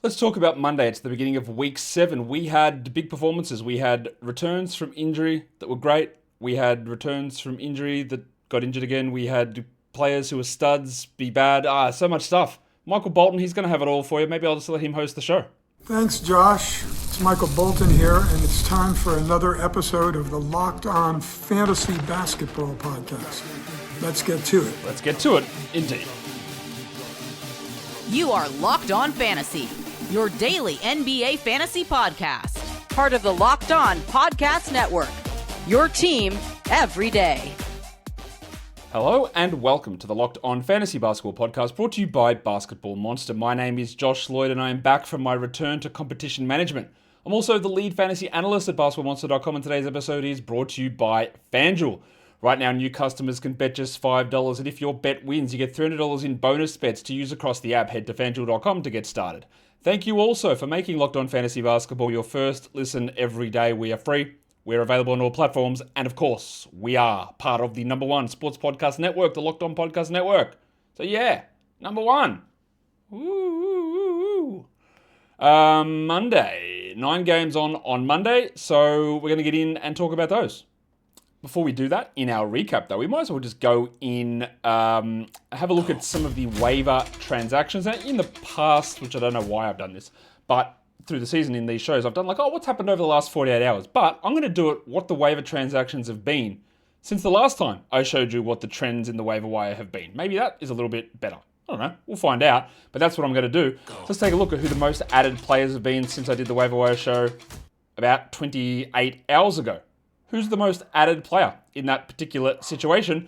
Let's talk about Monday. It's the beginning of week 7. We had big performances. We had returns from injury that were great. We had returns from injury that got injured again. We had players who were studs be bad. So much stuff. Michael Bolton, he's going to have it all for you. Maybe I'll just let him host the show. Thanks, Josh. It's Michael Bolton here, and it's time for another episode of the Locked On Fantasy Basketball Podcast. Let's get to it. Let's get to it, indeed. You are Locked On Fantasy, your daily NBA fantasy podcast. Part of the Locked On Podcast Network, your team every day. Hello and welcome to the Locked On Fantasy Basketball Podcast, brought to you by Basketball Monster. My name is Josh Lloyd and I am back from my return to competition management. I'm also the lead fantasy analyst at basketballmonster.com, and today's episode is brought to you by FanDuel. Right now, new customers can bet just $5, and if your bet wins, you get $300 in bonus bets to use across the app. Head to fanduel.com to get started. Thank you also for making Locked On Fantasy Basketball your first listen every day. We are free. We're available on all platforms. And of course, we are part of the number one sports podcast network, the Locked On Podcast Network. So yeah, number one. Woo. Monday. 9 games on Monday. So we're going to get in and talk about those. Before we do that, in our recap though, we might as well just go in, have a look at some of the waiver transactions. Now, in the past, which I don't know why I've done this, but through the season in these shows, I've done what's happened over the last 48 hours. But I'm going to do it what the waiver transactions have been since the last time I showed you what the trends in the waiver wire have been. Maybe that is a little bit better. I don't know. We'll find out. But that's what I'm going to do. So let's take a look at who the most added players have been since I did the waiver wire show about 28 hours ago. Who's the most added player in that particular situation?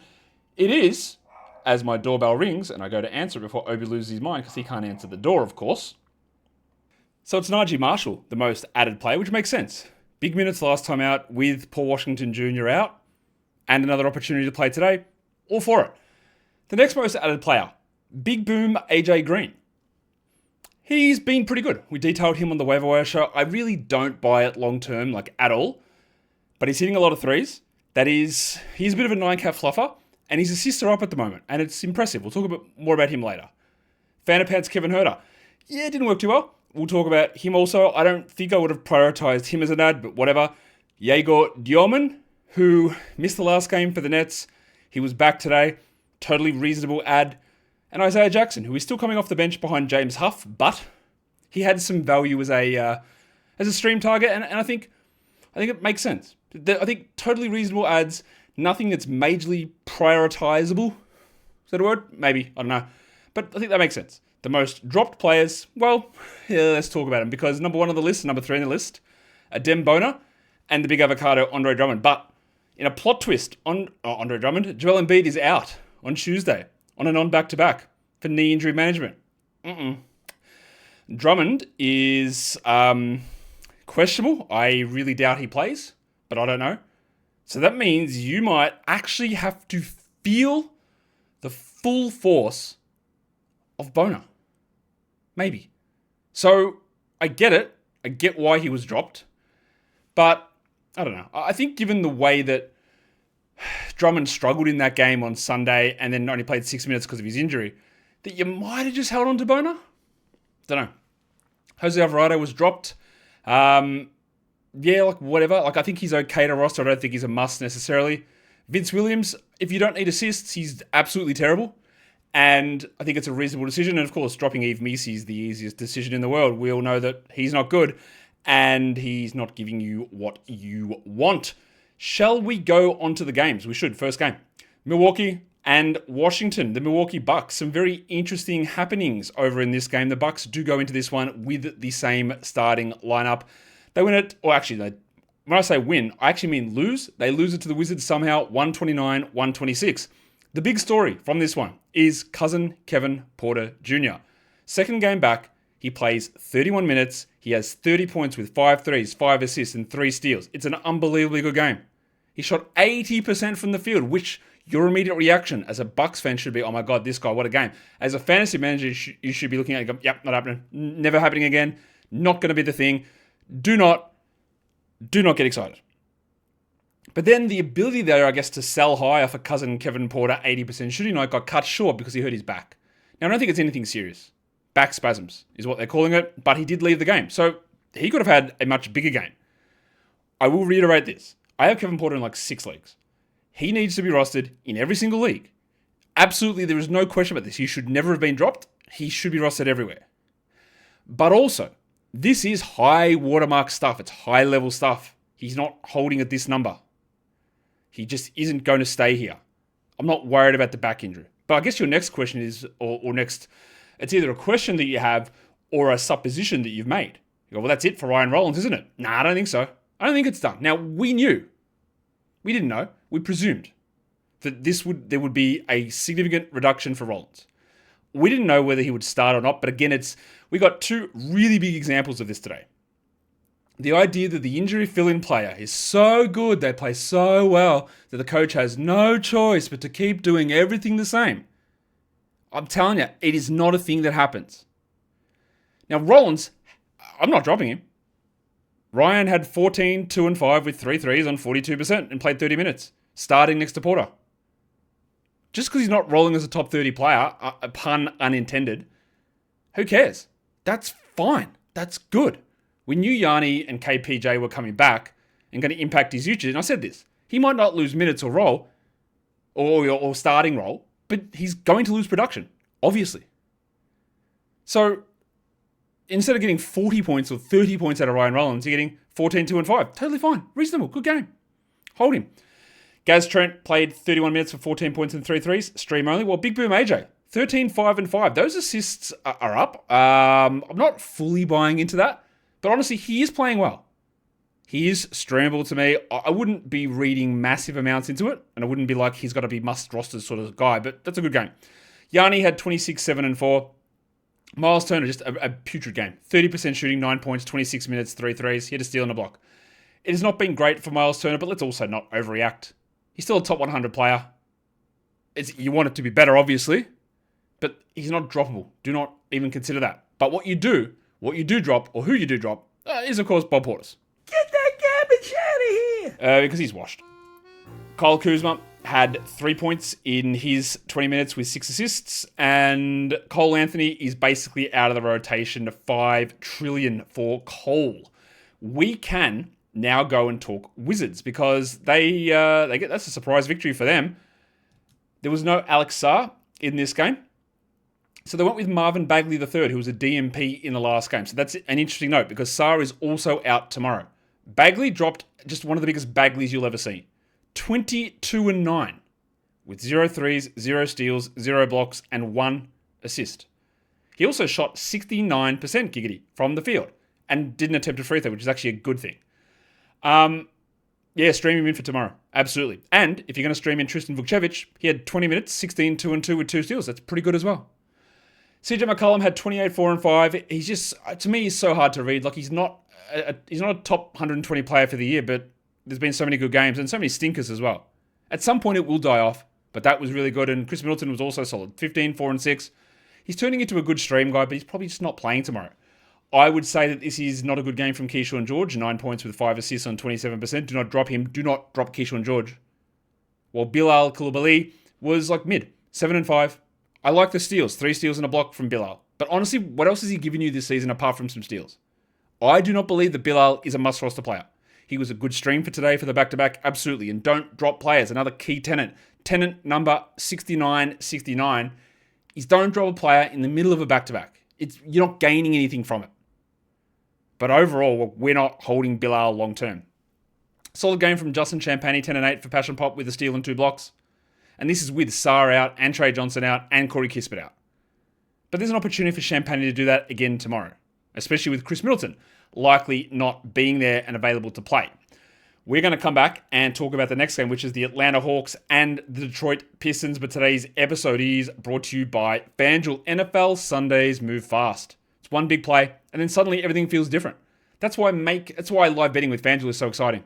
It is, as my doorbell rings, and I go to answer it before Obi loses his mind because he can't answer the door, of course. So it's Najee Marshall, the most added player, which makes sense. Big minutes last time out with Paul Washington Jr. out, and another opportunity to play today. All for it. The next most added player, Big Boom AJ Green. He's been pretty good. We detailed him on the waiver wire show. I really don't buy it long term, at all. But he's hitting a lot of threes. He's a bit of a 9-cap fluffer, and his assists are up at the moment, and it's impressive. We'll talk a bit more about him later. Fanapants Kevin Huerter. Yeah, it didn't work too well. We'll talk about him also. I don't think I would have prioritized him as an ad, but whatever. Yegor Dioman, who missed the last game for the Nets. He was back today. Totally reasonable ad. And Isaiah Jackson, who is still coming off the bench behind James Huff, but he had some value as a stream target, and I think it makes sense. I think totally reasonable ads, nothing that's majorly prioritizable. Is that a word? Maybe, I don't know. But I think that makes sense. The most dropped players, well, yeah, let's talk about them. Because number 1 on the list, number 3 on the list, Adem Bona, and the big avocado, Andre Drummond. But in a plot twist, Andre Drummond, Joel Embiid is out on Tuesday on a non-back-to-back for knee injury management. Drummond is questionable. I really doubt he plays, but I don't know. So that means you might actually have to feel the full force of Bona. Maybe. So I get it. I get why he was dropped. But I don't know. I think given the way that Drummond struggled in that game on Sunday and then only played 6 minutes because of his injury, that you might have just held on to Bona. Don't know. Jose Alvarado was dropped. Whatever. I think he's okay to roster. I don't think he's a must necessarily. Vince Williams, if you don't need assists, he's absolutely terrible. And I think it's a reasonable decision. And of course, dropping Yves Missi is the easiest decision in the world. We all know that he's not good and he's not giving you what you want. Shall we go on to the games? We should. First game. Milwaukee and Washington. The Milwaukee Bucks. Some very interesting happenings over in this game. The Bucks do go into this one with the same starting lineup. They win it, or actually, when I say win, I actually mean lose. They lose it to the Wizards somehow, 129-126. The big story from this one is cousin Kevin Porter Jr. Second game back, he plays 31 minutes. He has 30 points with 5 threes, 5 assists, and 3 steals. It's an unbelievably good game. He shot 80% from the field, which your immediate reaction as a Bucks fan should be, oh my God, this guy, what a game. As a fantasy manager, you should be looking at it and go, yep, not happening. Never happening again. Not going to be the thing. Do not get excited. But then the ability there, I guess, to sell higher for cousin Kevin Porter, 80% shooting night, got cut short because he hurt his back. Now, I don't think it's anything serious. Back spasms is what they're calling it, but he did leave the game. So he could have had a much bigger game. I will reiterate this. I have Kevin Porter in like 6 leagues. He needs to be rostered in every single league. Absolutely, there is no question about this. He should never have been dropped. He should be rostered everywhere. But also, this is high watermark stuff. It's high level stuff. He's not holding at this number. He just isn't going to stay here. I'm not worried about the back injury. But I guess your next question is, it's either a question that you have or a supposition that you've made. You go, well, that's it for Ryan Rollins, isn't it? Nah, I don't think so. I don't think it's done. Now, we knew. We didn't know. We presumed that there would be a significant reduction for Rollins. We didn't know whether he would start or not, but again, we got 2 really big examples of this today. The idea that the injury fill-in player is so good, they play so well, that the coach has no choice but to keep doing everything the same. I'm telling you, it is not a thing that happens. Now, Rollins, I'm not dropping him. Ryan had 14, 2 and 5 with 3 threes on 42% and played 30 minutes, starting next to Porter. Just because he's not rolling as a top 30 player, a pun unintended, who cares? That's fine. That's good. We knew Yanni and KPJ were coming back and going to impact his usage. And I said this, he might not lose minutes or role, or starting role, but he's going to lose production, obviously. So instead of getting 40 points or 30 points out of Ryan Rollins, you're getting 14, 2 and 5. Totally fine. Reasonable. Good game. Hold him. Gaz Trent played 31 minutes for 14 points and 3 threes, stream only. Well, Big Boom AJ, 13, 5 and 5. Those assists are up. I'm not fully buying into that, but honestly, he is playing well. He is streamable to me. I wouldn't be reading massive amounts into it, and I wouldn't be like, he's got to be must roster sort of guy, but that's a good game. Yanni had 26, 7 and 4. Miles Turner, just a putrid game. 30% shooting, 9 points, 26 minutes, 3 threes. He had a steal and a block. It has not been great for Miles Turner, but let's also not overreact. He's still a top 100 player. You want it to be better, obviously, but he's not droppable. Do not even consider that. But what you do drop, or who you do drop, is, of course, Bob Portis. Get that garbage out of here! Because he's washed. Kyle Kuzma had 3 points in his 20 minutes with 6 assists, and Cole Anthony is basically out of the rotation. 5 trillion for Cole. We can now go and talk Wizards because they get, that's a surprise victory for them. There was no Alex Sarr in this game. So they went with Marvin Bagley III, who was a DMP in the last game. So that's an interesting note because Sarr is also out tomorrow. Bagley dropped just one of the biggest Bagleys you'll ever see. 22 and 9 with 0 threes, 0 steals, 0 blocks, and 1 assist. He also shot 69% giggity from the field and didn't attempt a free throw, which is actually a good thing. Stream him in for tomorrow. Absolutely. And if you're going to stream in Tristan Vukcevic, he had 20 minutes, 16, 2 and 2 with 2 steals. That's pretty good as well. CJ McCollum had 28, 4 and 5. He's just, to me, he's so hard to read. Like, he's not a top 120 player for the year, but there's been so many good games and so many stinkers as well. At some point, it will die off, but that was really good. And Chris Middleton was also solid. 15, 4 and 6. He's turning into a good stream guy, but he's probably just not playing tomorrow. I would say that this is not a good game from Keyshawn George. 9 points with 5 assists on 27%. Do not drop him. Do not drop Keyshawn George. While Bilal Coulibaly was like mid. 7 and 5. I like the steals. 3 steals and a block from Bilal. But honestly, what else has he given you this season apart from some steals? I do not believe that Bilal is a must-roster player. He was a good stream for today for the back-to-back. Absolutely. And don't drop players. Another key tenet. Tenet number 6969 is don't drop a player in the middle of a back-to-back. You're not gaining anything from it. But overall, we're not holding Bilal long-term. Solid game from Justin Champagny, 10 and 8 for Passion Pop with a steal and 2 blocks. And this is with Sarr out, and Trey Johnson out, and Corey Kispert out. But there's an opportunity for Champagny to do that again tomorrow, especially with Chris Middleton likely not being there and available to play. We're going to come back and talk about the next game, which is the Atlanta Hawks and the Detroit Pistons. But today's episode is brought to you by FanDuel. NFL Sundays move fast. It's one big play, and then suddenly everything feels different. That's why live betting with FanDuel is so exciting.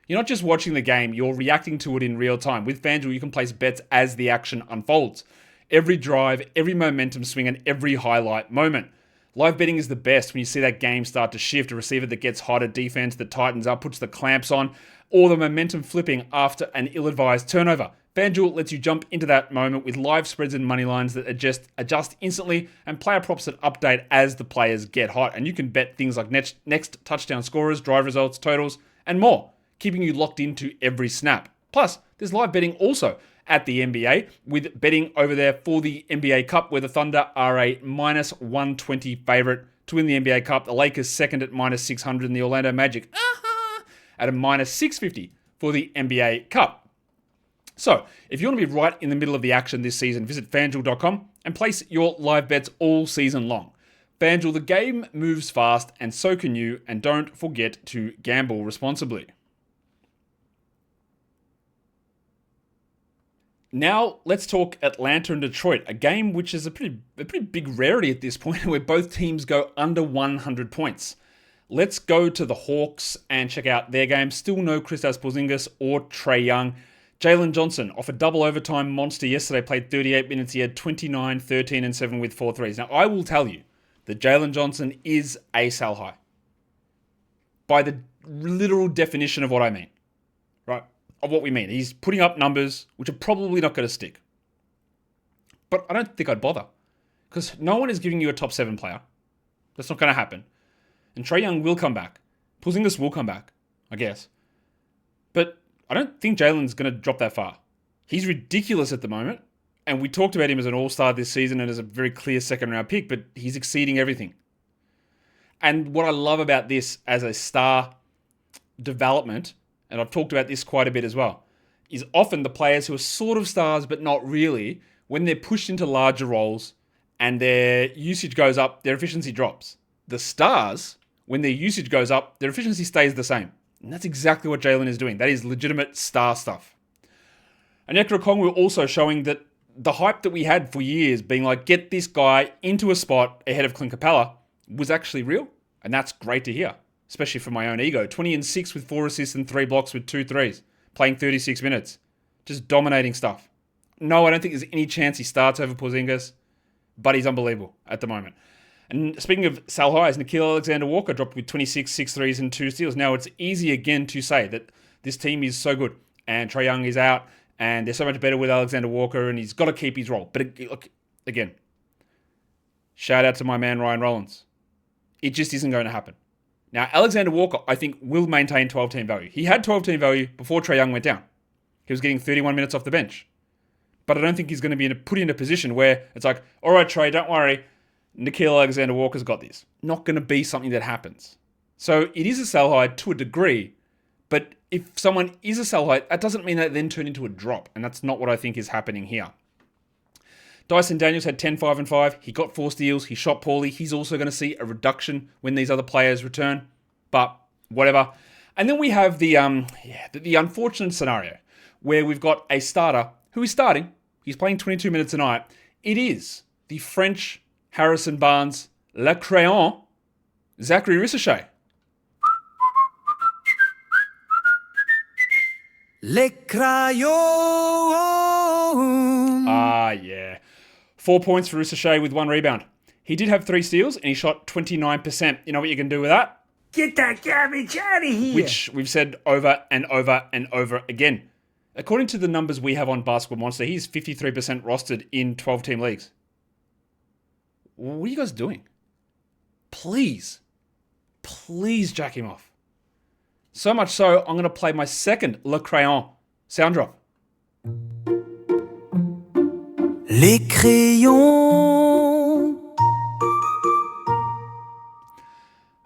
You're not just watching the game, you're reacting to it in real time. With FanDuel, you can place bets as the action unfolds. Every drive, every momentum swing, and every highlight moment. Live betting is the best when you see that game start to shift, a receiver that gets hot, a defense that tightens up, puts the clamps on, or the momentum flipping after an ill-advised turnover. FanDuel lets you jump into that moment with live spreads and money lines that adjust instantly and player props that update as the players get hot. And you can bet things like next touchdown scorers, drive results, totals, and more, keeping you locked into every snap. Plus, there's live betting also at the NBA with betting over there for the NBA Cup, where the Thunder are a minus 120 favorite to win the NBA Cup. The Lakers second at minus 600 and the Orlando Magic at a minus 650 for the NBA Cup. So, if you want to be right in the middle of the action this season, visit FanDuel.com and place your live bets all season long. FanDuel, the game moves fast, and so can you, and don't forget to gamble responsibly. Now, let's talk Atlanta and Detroit, a game which is a pretty big rarity at this point, where both teams go under 100 points. Let's go to the Hawks and check out their game. Still no Kristaps Porzingis or Trae Young. Jalen Johnson, off a double overtime monster yesterday, played 38 minutes. He had 29, 13, and 7 with 4 threes. Now, I will tell you that Jalen Johnson is a sell high. By the literal definition of what I mean. Right? Of what we mean. He's putting up numbers which are probably not going to stick. But I don't think I'd bother. Because no one is giving you a top 7 player. That's not going to happen. And Trae Young will come back. Porzingis will come back, I guess. But I don't think Jalen's going to drop that far. He's ridiculous at the moment. And we talked about him as an all-star this season and as a very clear second-round pick, but he's exceeding everything. And what I love about this as a star development, and I've talked about this quite a bit as well, is often the players who are sort of stars but not really, when they're pushed into larger roles and their usage goes up, their efficiency drops. The stars, when their usage goes up, their efficiency stays the same. And that's exactly what Jalen is doing. That is legitimate star stuff. And Onyeka Okongwu also showing that the hype that we had for years, being like, get this guy into a spot ahead of Clint Capella, was actually real. And that's great to hear, especially for my own ego. 20 and 6 with 4 assists and 3 blocks with 2 threes, playing 36 minutes. Just dominating stuff. No, I don't think there's any chance he starts over Porzingis, but he's unbelievable at the moment. And speaking of sell highs, Nickeil Alexander-Walker dropped with 26, 6 threes and 2 steals. Now, it's easy again to say that this team is so good and Trae Young is out and they're so much better with Alexander-Walker and he's got to keep his role. But look, again, shout out to my man Ryan Rollins. It just isn't going to happen. Now, Alexander-Walker, I think, will maintain 12-team value. He had 12-team value before Trae Young went down. He was getting 31 minutes off the bench. But I don't think he's going to be put in a position where it's like, all right, Trae, don't worry. Nickeil Alexander-Walker's got this. Not going to be something that happens. So it is a sell high to a degree, but if someone is a sell high, that doesn't mean that then turn into a drop, and that's not what I think is happening here. Dyson Daniels had 10, 5, and 5. He got 4 steals. He shot poorly. He's also going to see a reduction when these other players return, but whatever. And then we have the unfortunate scenario where we've got a starter who is starting. He's playing 22 minutes a night. It is the French Harrison Barnes, Le Crayon, Zachary Ricochet. Le Crayon. Ah, yeah. 4 points for Ricochet with 1 rebound. He did have 3 steals and he shot 29%. You know what you can do with that? Get that garbage out of here. Which we've said over and over and over again. According to the numbers we have on Basketball Monster, he's 53% rostered in 12-team leagues. What are you guys doing? Please jack him off. So much so, I'm going to play my second Le Crayon sound drop. Les crayons.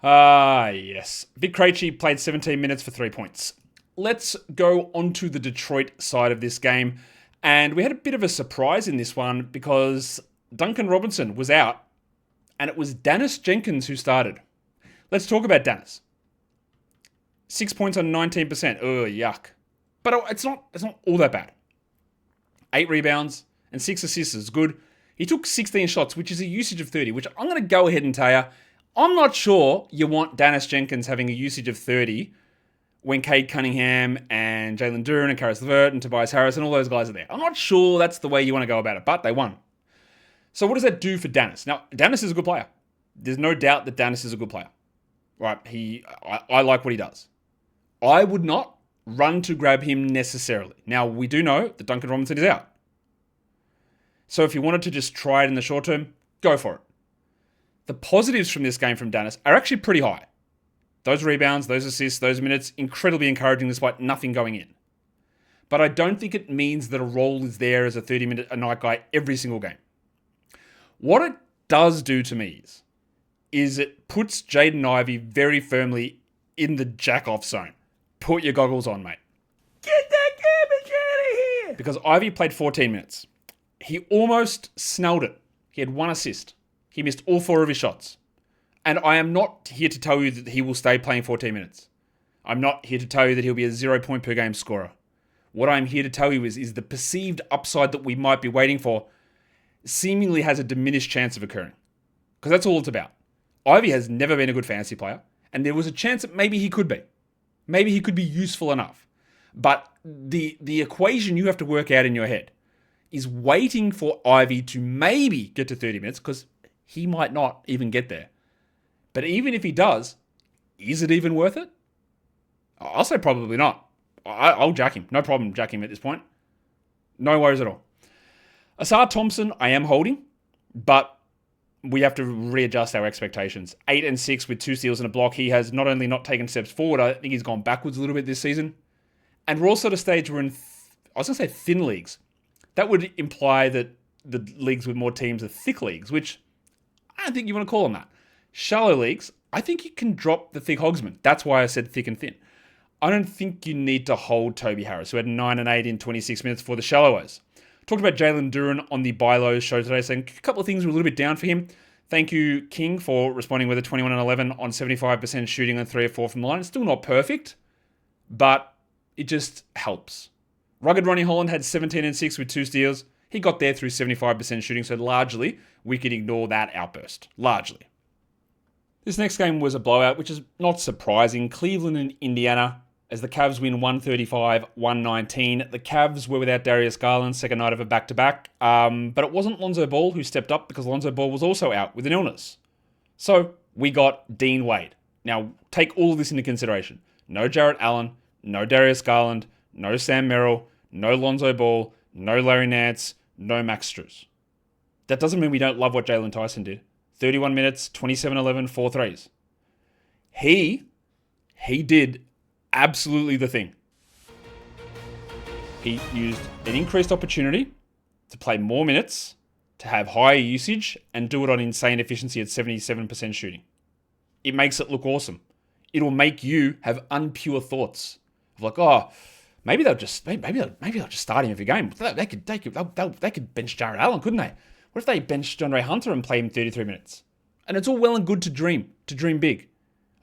Ah, yes. Vic Krejci played 17 minutes for 3 points. Let's go on to the Detroit side of this game. And we had a bit of a surprise in this one because Duncan Robinson was out and it was Daniss Jenkins who started. Let's talk about Daniss. 6 points on 19%. Oh, yuck. But it's not all that bad. 8 rebounds and 6 assists is good. He took 16 shots, which is a usage of 30, which I'm going to go ahead and tell you, I'm not sure you want Daniss Jenkins having a usage of 30 when Cade Cunningham and Jalen Duren and Karis LeVert and Tobias Harris and all those guys are there. I'm not sure that's the way you want to go about it, but they won. So what does that do for Daniss? Now, Daniss is a good player. There's no doubt that Daniss is a good player. Right? I like what he does. I would not run to grab him necessarily. Now, we do know that Duncan Robinson is out. So if you wanted to just try it in the short term, go for it. The positives from this game from Daniss are actually pretty high. Those rebounds, those assists, those minutes, incredibly encouraging despite nothing going in. But I don't think it means that a role is there as a 30-minute a night guy every single game. What it does do to me is it puts Jaden Ivey very firmly in the jack-off zone. Put your goggles on, mate. Get that garbage out of here! Because Ivey played 14 minutes. He almost snelled it. He had 1 assist. He missed all 4 of his shots. And I am not here to tell you that he will stay playing 14 minutes. I'm not here to tell you that he'll be a 0 point per game scorer. What I'm here to tell you is the perceived upside that we might be waiting for seemingly has a diminished chance of occurring. Because that's all it's about. Ivey has never been a good fantasy player, and there was a chance that maybe he could be. Maybe he could be useful enough. But the equation you have to work out in your head is waiting for Ivey to maybe get to 30 minutes, because he might not even get there. But even if he does, is it even worth it? I'll say probably not. I'll jack him. No problem jacking him at this point. No worries at all. Asar Thompson, I am holding, but we have to readjust our expectations. 8 and 6 with 2 steals and a block. He has not only not taken steps forward, I think he's gone backwards a little bit this season. And we're also at a stage where I was going to say thin leagues. That would imply that the leagues with more teams are thick leagues, which I don't think you want to call them that. Shallow leagues, I think you can drop the thick hogsman. That's why I said thick and thin. I don't think you need to hold Toby Harris, who had 9 and 8 in 26 minutes for the shallows. Talked about Jalen Duren on the Buy Lows show today, saying a couple of things were a little bit down for him. Thank you, King, for responding with a 21 and 11 on 75% shooting and 3 or 4 from the line. It's still not perfect, but it just helps. Rugged Ronnie Holland had 17 and 6 with 2 steals. He got there through 75% shooting, so largely we can ignore that outburst. Largely. This next game was a blowout, which is not surprising. Cleveland and Indiana, as the Cavs win 135-119. The Cavs were without Darius Garland, second night of a back-to-back. But it wasn't Lonzo Ball who stepped up, because Lonzo Ball was also out with an illness. So we got Dean Wade. Now, take all of this into consideration. No Jarrett Allen, no Darius Garland, no Sam Merrill, no Lonzo Ball, no Larry Nance, no Max Strus. That doesn't mean we don't love what Jaylon Tyson did. 31 minutes, 27-11, 4 threes. He did absolutely the thing. He used an increased opportunity to play more minutes, to have higher usage, and do it on insane efficiency at 77% shooting. It makes it look awesome. It'll make you have unpure thoughts of like, oh, maybe they'll just start him every game. They could bench Jarrett Allen, couldn't they? What if they bench DeAndre Hunter and play him 33 minutes? And it's all well and good to dream big.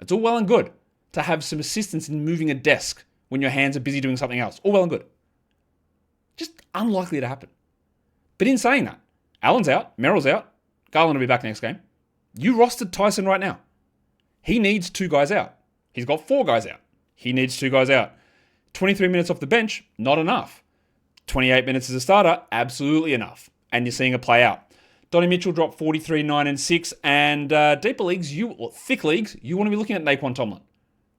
It's all well and good to have some assistance in moving a desk when your hands are busy doing something else. All well and good. Just unlikely to happen. But in saying that, Allen's out, Merrill's out, Garland will be back next game. You rostered Tyson right now. He needs 2 guys out. He's got 4 guys out. He needs 2 guys out. 23 minutes off the bench, not enough. 28 minutes as a starter, absolutely enough. And you're seeing it play out. Donnie Mitchell dropped 43, 9 and 6. And deeper leagues, thick leagues, you want to be looking at Naquan Tomlin.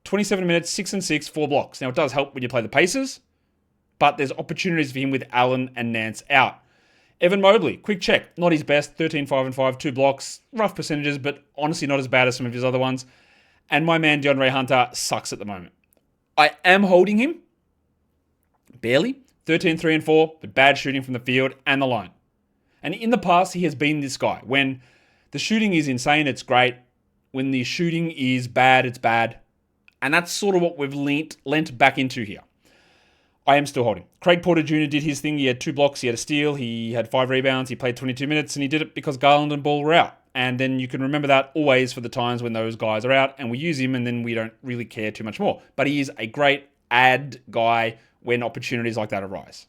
27 minutes, 6 and 6, 4 blocks. Now, it does help when you play the Pacers, but there's opportunities for him with Allen and Nance out. Evan Mobley, quick check. Not his best. 13, 5 and 5, 2 blocks. Rough percentages, but honestly not as bad as some of his other ones. And my man DeAndre Hunter sucks at the moment. I am holding him. Barely. 13, 3 and 4, but bad shooting from the field and the line. And in the past, he has been this guy. When the shooting is insane, it's great. When the shooting is bad, it's bad. And that's sort of what we've lent back into here. I am still holding. Craig Porter Jr. did his thing. He had 2 blocks. He had a steal. He had 5 rebounds. He played 22 minutes, and he did it because Garland and Ball were out. And then you can remember that always for the times when those guys are out, and we use him, and then we don't really care too much more. But he is a great ad guy when opportunities like that arise.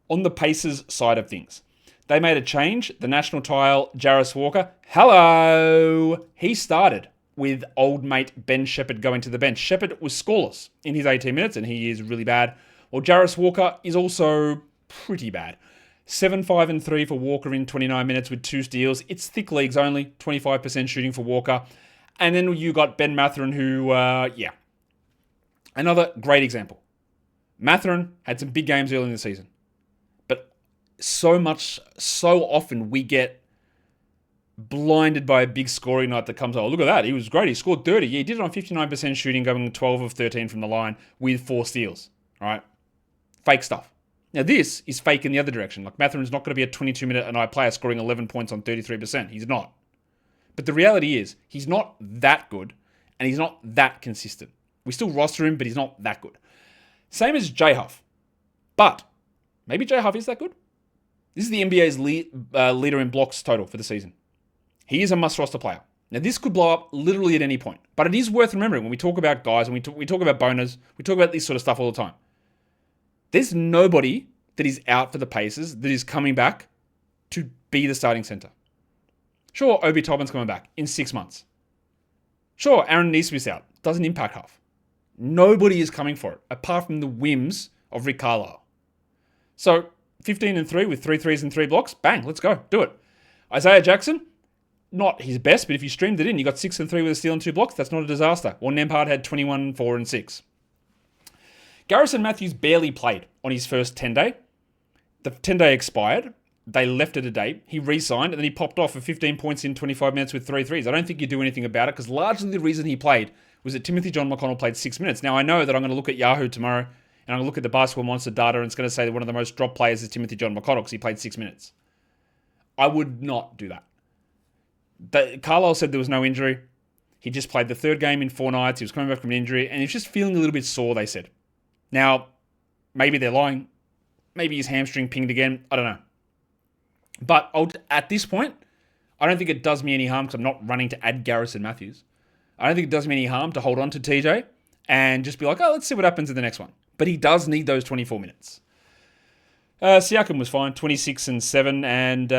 On the Pacers side of things, they made a change. The national tile, Jarris Walker. Hello! He started with old mate Ben Shepherd going to the bench. Shepherd was scoreless in his 18 minutes, and he is really bad. Well, Jarris Walker is also pretty bad. 7, 5 and 3 for Walker in 29 minutes with 2 steals. It's thick leagues only. 25% shooting for Walker. And then you got Ben Mathurin who, another great example. Mathurin had some big games early in the season. But so often we get blinded by a big scoring night that comes, oh, look at that. He was great. He scored 30. Yeah, he did it on 59% shooting, going 12 of 13 from the line with 4 steals. All right? Fake stuff. Now, this is fake in the other direction. Like, Mathurin's not going to be a 22-minute-a-night player scoring 11 points on 33%. He's not. But the reality is, he's not that good, and he's not that consistent. We still roster him, but he's not that good. Same as J Huff. But maybe J Huff is that good. This is the NBA's leader in blocks total for the season. He is a must-roster player. Now, this could blow up literally at any point. But it is worth remembering when we talk about guys, and we talk about boners, we talk about this sort of stuff all the time. There's nobody that is out for the Pacers that is coming back to be the starting center. Sure, Obi Toppin's coming back in 6 months. Sure, Aaron Nesmith's out. Doesn't impact Huff. Nobody is coming for it, apart from the whims of Rick Carlisle. So, 15-3 with 3 threes and 3 blocks. Bang, let's go. Do it. Isaiah Jackson, not his best, but if you streamed it in, you got 6 and 3 with a steal and 2 blocks. That's not a disaster. Or Nembhard had 21, 4 and 6. Garrison Matthews barely played on his first 10-day. The 10-day expired. They left it a day. He re-signed, and then he popped off for 15 points in 25 minutes with 3 threes. I don't think you do anything about it, because largely the reason he played was that Timothy John McConnell played 6 minutes. Now, I know that I'm going to look at Yahoo tomorrow, and I'm going to look at the Basketball Monster data, and it's going to say that one of the most dropped players is Timothy John McConnell, because he played 6 minutes. I would not do that. Carlisle said there was no injury. He just played the 3rd game in 4 nights. He was coming back from an injury, and he was just feeling a little bit sore, they said. Now, maybe they're lying. Maybe his hamstring pinged again. I don't know. But at this point, I don't think it does me any harm, because I'm not running to add Garrison Matthews. I don't think it does me any harm to hold on to TJ and just be like, oh, let's see what happens in the next one. But he does need those 24 minutes. Siakam was fine, 26 and 7 and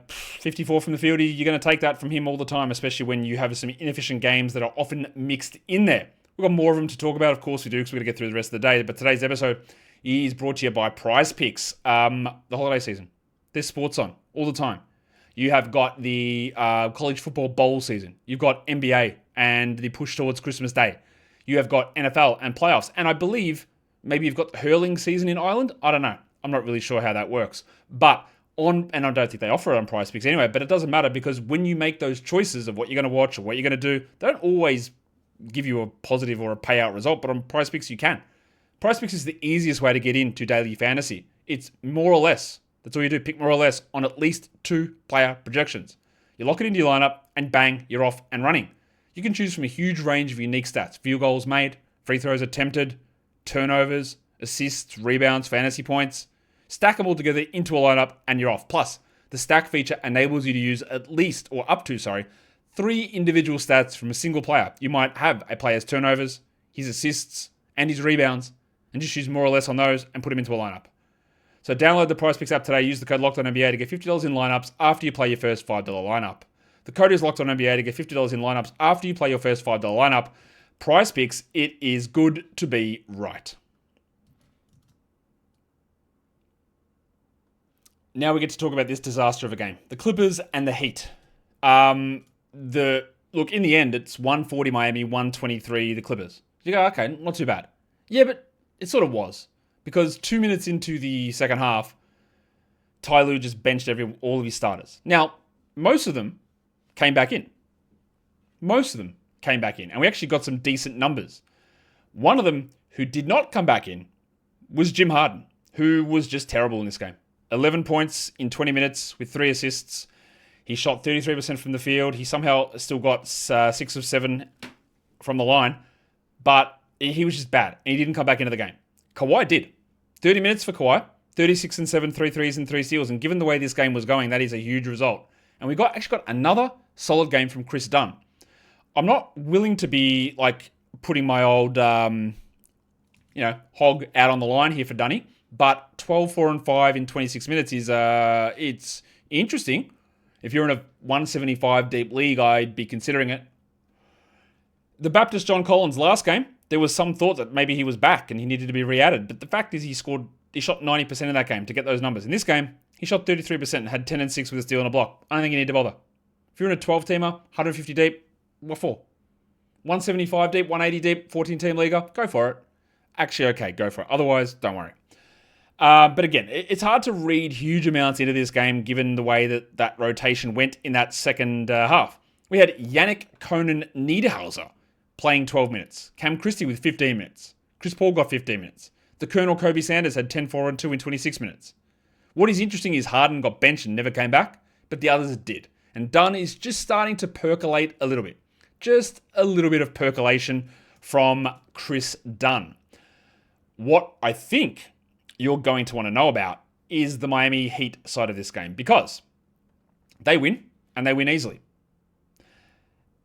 54 from the field. You're going to take that from him all the time, especially when you have some inefficient games that are often mixed in there. We've got more of them to talk about, of course we do, because we're going to get through the rest of the day. But today's episode is brought to you by Prize Picks. The holiday season. There's sports on all the time. You have got the college football bowl season. You've got NBA and the push towards Christmas Day. You have got NFL and playoffs. And I believe maybe you've got the hurling season in Ireland. I don't know. I'm not really sure how that works. And I don't think they offer it on Prize Picks anyway, but it doesn't matter, because when you make those choices of what you're going to watch or what you're going to do, they don't always give you a positive or a payout result, but on Prize Picks you can. Prize Picks is the easiest way to get into daily fantasy. It's more or less. That's all you do. Pick more or less on at least 2 player projections. You lock it into your lineup and bang, you're off and running. You can choose from a huge range of unique stats. Field goals made, free throws attempted, turnovers, assists, rebounds, fantasy points. Stack them all together into a lineup and you're off. Plus, the stack feature enables you to use up to 3 individual stats from a single player. You might have a player's turnovers, his assists, and his rebounds, and just use more or less on those and put them into a lineup. So download the Prize Picks app today. Use the code LOCKEDONNBA to get $50 in lineups after you play your first $5 lineup. The code is LOCKEDONNBA to get $50 in lineups after you play your first $5 lineup. Prize Picks, it is good to be right. Now we get to talk about this disaster of a game. The Clippers and the Heat. In the end, it's 140 Miami, 123 the Clippers. You go, okay, not too bad. Yeah, but it sort of was. Because 2 minutes into the second half, Ty Lue just benched all of his starters. Now, most of them came back in. And we actually got some decent numbers. One of them who did not come back in was Jim Harden, who was just terrible in this game. 11 points in 20 minutes with 3 assists. He shot 33% from the field. He somehow still got 6 of 7 from the line. But he was just bad. And he didn't come back into the game. Kawhi did. 30 minutes for Kawhi. 36 and 7, 3 threes and 3 steals. And given the way this game was going, that is a huge result. And we actually got another solid game from Chris Dunn. I'm not willing to be putting my old hog out on the line here for Dunny. But 12, 4, and 5 in 26 minutes is it's interesting. If you're in a 175 deep league, I'd be considering it. The Baptist John Collins last game, there was some thought that maybe he was back and he needed to be re-added. But the fact is he shot 90% in that game to get those numbers. In this game, he shot 33% and had 10 and 6 with a steal and a block. I don't think you need to bother. If you're in a 12-teamer, 150 deep, what for? 175 deep, 180 deep, 14-team leaguer, go for it. actually, okay, go for it. Otherwise, don't worry. But again, it's hard to read huge amounts into this game given the way that rotation went in that second half. We had Yannick Conan Niederhauser playing 12 minutes. Cam Christie with 15 minutes. Chris Paul got 15 minutes. The Colonel Kobe Sanders had 10, 4, and 2 in 26 minutes. What is interesting is Harden got benched and never came back, but the others did. And Dunn is just starting to percolate a little bit. Just a little bit of percolation from Chris Dunn. What I think you're going to want to know about is the Miami Heat side of this game, because they win, and they win easily.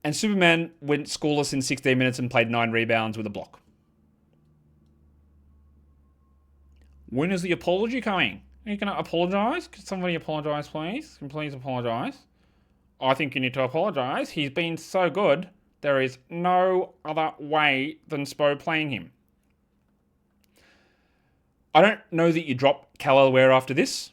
And Superman went scoreless in 16 minutes and played 9 rebounds with a block. When is the apology coming? Are you going to apologise? Can somebody apologise, please? Can please apologise? I think you need to apologise. He's been so good. There is no other way than Spo playing him. I don't know that you drop Kel'el Ware after this,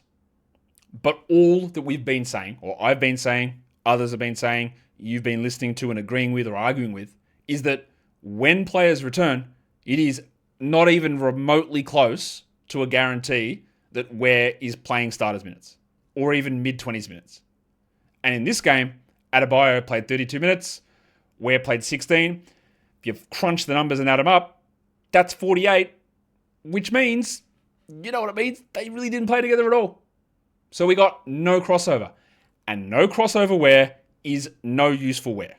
but all that we've been saying, or I've been saying, others have been saying, you've been listening to and agreeing with or arguing with, is that when players return, it is not even remotely close to a guarantee that Ware is playing starters minutes, or even mid-20s minutes. And in this game, Adebayo played 32 minutes, Ware played 16. If you crunch the numbers and add them up, that's 48, which means, you know what it means, they really didn't play together at all. So we got no crossover. And no crossover Ware is no useful Ware.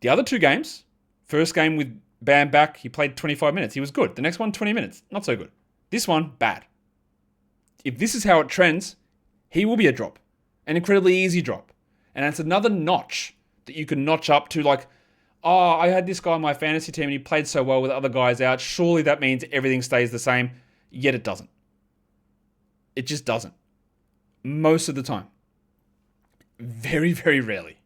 The other two games, first game with Bam back, he played 25 minutes. He was good. The next one, 20 minutes. Not so good. This one, bad. If this is how it trends, he will be a drop. An incredibly easy drop. And it's another notch that you can notch up to, like, oh, I had this guy on my fantasy team and he played so well with other guys out. Surely that means everything stays the same. Yet it doesn't. It just doesn't. Most of the time. Very, very rarely.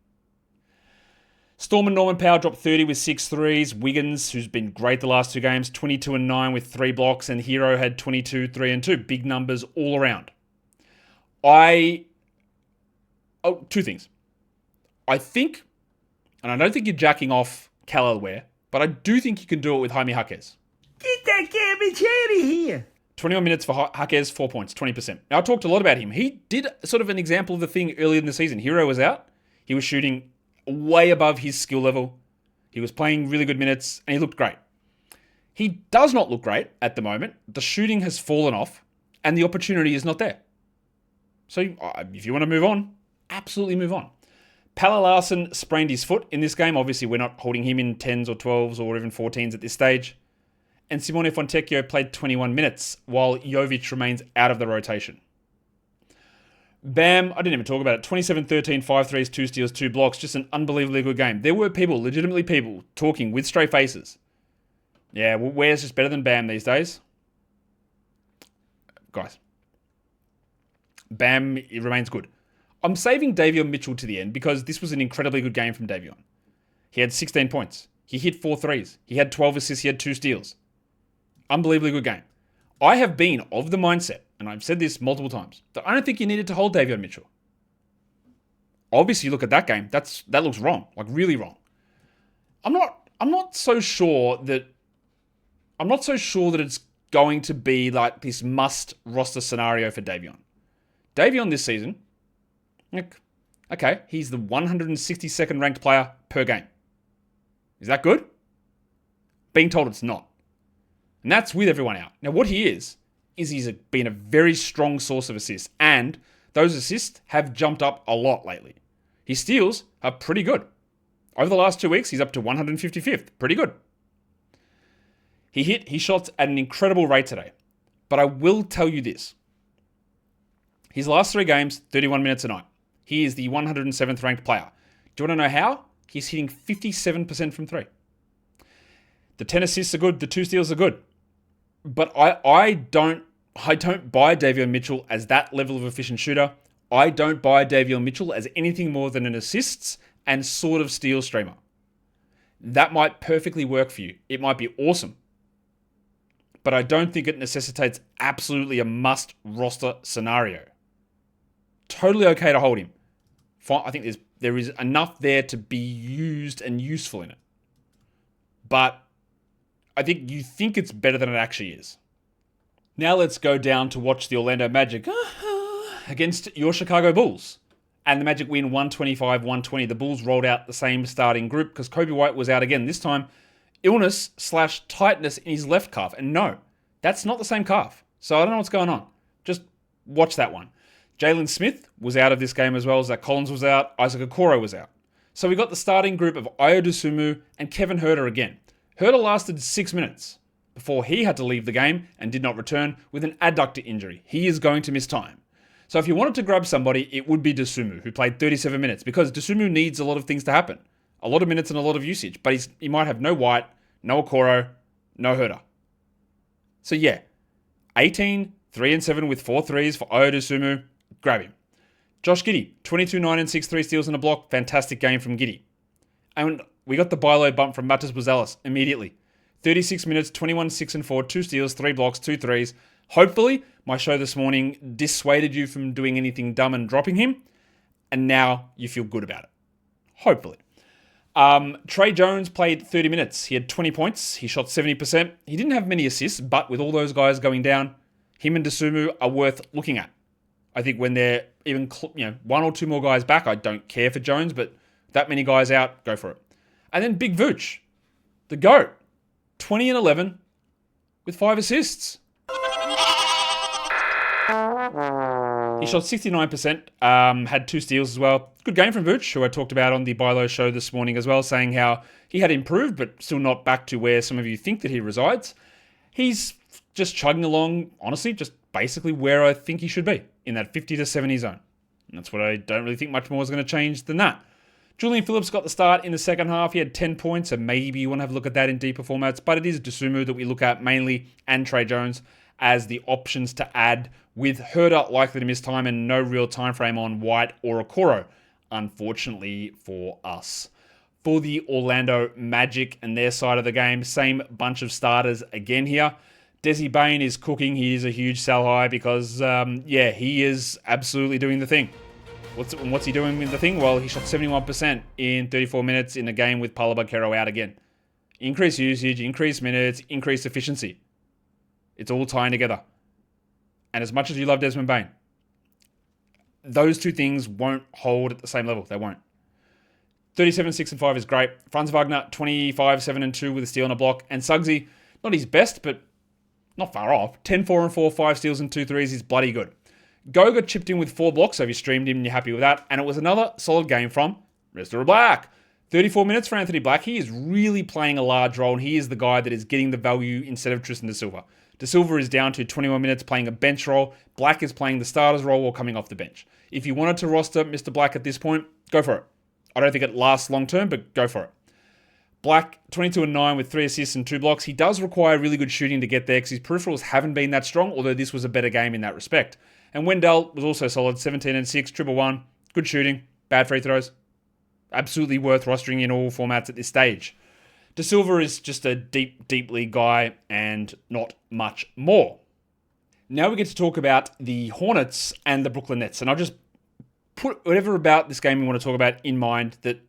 Storm and Norman Powell dropped 30 with 6 threes. Wiggins, who's been great the last two games, 22 and 9 with 3 blocks. And Hero had 22, 3 and 2. Big numbers all around. Two things. I think, and I don't think you're jacking off Kel'el Ware, but I do think you can do it with Jaime Jaquez. Get that garbage out of here. 21 minutes for Jaquez, 4 points, 20%. Now, I talked a lot about him. He did sort of an example of the thing earlier in the season. Hero was out. He was shooting way above his skill level. He was playing really good minutes, and he looked great. He does not look great at the moment. The shooting has fallen off, and the opportunity is not there. So if you want to move on, absolutely move on. Pelle Larsson sprained his foot in this game. Obviously, we're not holding him in 10s or 12s or even 14s at this stage. And Simone Fontecchio played 21 minutes, while Jovic remains out of the rotation. Bam, I didn't even talk about it. 27-13, 5 threes, 2 steals, 2 blocks. Just an unbelievably good game. There were people, legitimately people, talking with straight faces. Yeah, well, Ware's just better than Bam these days. Guys, Bam, it remains good. I'm saving Davion Mitchell to the end because this was an incredibly good game from Davion. He had 16 points. He hit 4 threes. He had 12 assists. He had 2 steals. Unbelievably good game. I have been of the mindset, and I've said this multiple times, that I don't think you needed to hold Davion Mitchell. Obviously, you look at that game. That looks wrong, like really wrong. I'm not so sure that it's going to be like this must roster scenario for Davion. Davion this season, okay, he's the 162nd ranked player per game. Is that good? Being told it's not. And that's with everyone out. Now, what he is he's been a very strong source of assists, and those assists have jumped up a lot lately. His steals are pretty good. Over the last 2 weeks, he's up to 155th. Pretty good. He hit his shots at an incredible rate today. But I will tell you this. His last 3 games, 31 minutes a night. He is the 107th ranked player. Do you want to know how? He's hitting 57% from 3. The 10 assists are good. The 2 steals are good. But I don't buy Davion Mitchell as that level of efficient shooter. I don't buy Davion Mitchell as anything more than an assists and sort of steal streamer. That might perfectly work for you. It might be awesome. But I don't think it necessitates absolutely a must roster scenario. Totally okay to hold him. I think there is enough there to be used and useful in it. But I think you think it's better than it actually is. Now let's go down to watch the Orlando Magic against your Chicago Bulls. And the Magic win 125-120. The Bulls rolled out the same starting group because Kobe White was out again. This time, illness/tightness in his left calf. And no, that's not the same calf. So I don't know what's going on. Just watch that one. Jalen Smith was out of this game as well. Zach Collins was out. Isaac Okoro was out. So we got the starting group of Ayo Dosunmu and Kevin Huerter again. Huerter lasted 6 minutes before he had to leave the game and did not return with an adductor injury. He is going to miss time. So if you wanted to grab somebody, it would be Dosunmu, who played 37 minutes, because Dosunmu needs a lot of things to happen. A lot of minutes and a lot of usage, but he might have no White, no Okoro, no Huerter. So yeah, 18, 3 and 7 with 4 threes for Ayo Dosunmu. Grab him. Josh Giddey, 22, 9 and 6, 3 steals and a block. Fantastic game from Giddey. And we got the buy low bump from Matas Buzelis immediately. 36 minutes, 21, 6 and 4, 2 steals, 3 blocks, 2 threes. Hopefully, my show this morning dissuaded you from doing anything dumb and dropping him, and now you feel good about it. Hopefully. Trey Jones played 30 minutes. He had 20 points. He shot 70%. He didn't have many assists, but with all those guys going down, him and Dosunmu are worth looking at. I think when they're even 1 or 2 more guys back, I don't care for Jones, but that many guys out, go for it. And then Big Vooch, the GOAT, 20 and 11 with 5 assists. He shot 69%, had 2 steals as well. Good game from Vooch, who I talked about on the Buy Low show this morning as well, saying how he had improved, but still not back to where some of you think that he resides. He's just chugging along, honestly, just basically where I think he should be, in that 50 to 70 zone. And that's what I don't really think much more is going to change than that. Julian Phillips got the start in the second half. He had 10 points, so maybe you want to have a look at that in deeper formats. But it is Dosunmu that we look at mainly, and Trey Jones as the options to add, with Huerter likely to miss time and no real time frame on White or Okoro, unfortunately for us. For the Orlando Magic and their side of the game, same bunch of starters again here. Desi Bain is cooking. He is a huge sell high because, he is absolutely doing the thing. What's he doing with the thing? Well, he shot 71% in 34 minutes in a game with Paolo Banchero out again. Increased usage, increased minutes, increased efficiency. It's all tying together. And as much as you love Desmond Bain, those two things won't hold at the same level. They won't. 37, 6 and 5 is great. Franz Wagner, 25, 7 and 2 with a steal and a block. And Suggsy, not his best, but not far off. 10, 4 and 4, 5 steals and 2 threes is bloody good. Goga chipped in with 4 blocks, so if you streamed him and you're happy with that. And it was another solid game from Mr. Black. 34 minutes for Anthony Black. He is really playing a large role, and he is the guy that is getting the value instead of Tristan Da Silva. Da Silva is down to 21 minutes playing a bench role. Black is playing the starter's role while coming off the bench. If you wanted to roster Mr. Black at this point, go for it. I don't think it lasts long term, but go for it. Black, 22 and 9 with 3 assists and 2 blocks. He does require really good shooting to get there because his peripherals haven't been that strong, although this was a better game in that respect. And Wendell was also solid, 17 and 6, triple one, good shooting, bad free throws. Absolutely worth rostering in all formats at this stage. Da Silva is just a deep league guy and not much more. Now we get to talk about the Hornets and the Brooklyn Nets. And I'll just put whatever about this game you want to talk about in mind, that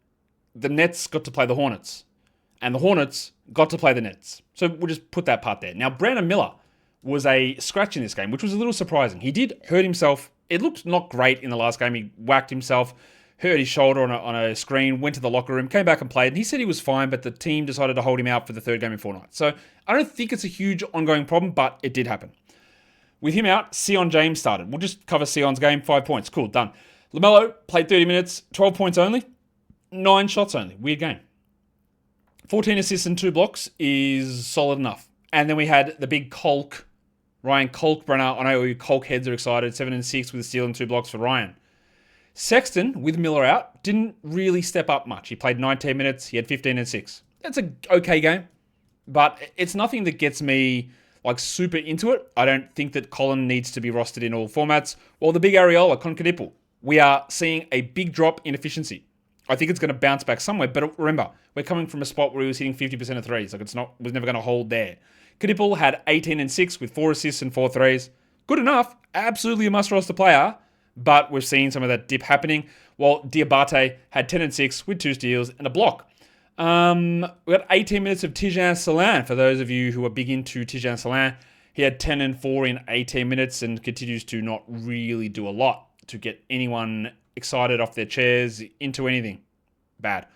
the Nets got to play the Hornets and the Hornets got to play the Nets. So we'll just put that part there. Now, Brandon Miller was a scratch in this game, which was a little surprising. He did hurt himself. It looked not great in the last game. He whacked himself, hurt his shoulder on a screen, went to the locker room, came back and played. And he said he was fine, but the team decided to hold him out for the third game in 4 nights. So I don't think it's a huge ongoing problem, but it did happen. With him out, Sion James started. We'll just cover Sion's game, 5 points. Cool, done. LaMelo played 30 minutes, 12 points only, 9 shots only. Weird game. 14 assists and 2 blocks is solid enough. And then we had the big Colk, Ryan Colkbrenner. I know you Colk heads are excited. 7 and 6 with a steal and 2 blocks for Ryan. Sexton, with Miller out, didn't really step up much. He played 19 minutes. He had 15 and 6. That's an okay game, but it's nothing that gets me super into it. I don't think that Collin needs to be rostered in all formats. While the big Areola, Concadipple, we are seeing a big drop in efficiency. I think it's going to bounce back somewhere, but remember, we're coming from a spot where he was hitting 50% of threes. Was never going to hold there. Kadipple had 18 and 6 with 4 assists and 4 threes. Good enough. Absolutely a must-roster player, but we've seen some of that dip happening. While Diabate had 10 and 6 with 2 steals and a block. We got 18 minutes of Tijan Salan. For those of you who are big into Tijan Salan, he had 10 and 4 in 18 minutes and continues to not really do a lot to get anyone excited off their chairs into anything. Bad.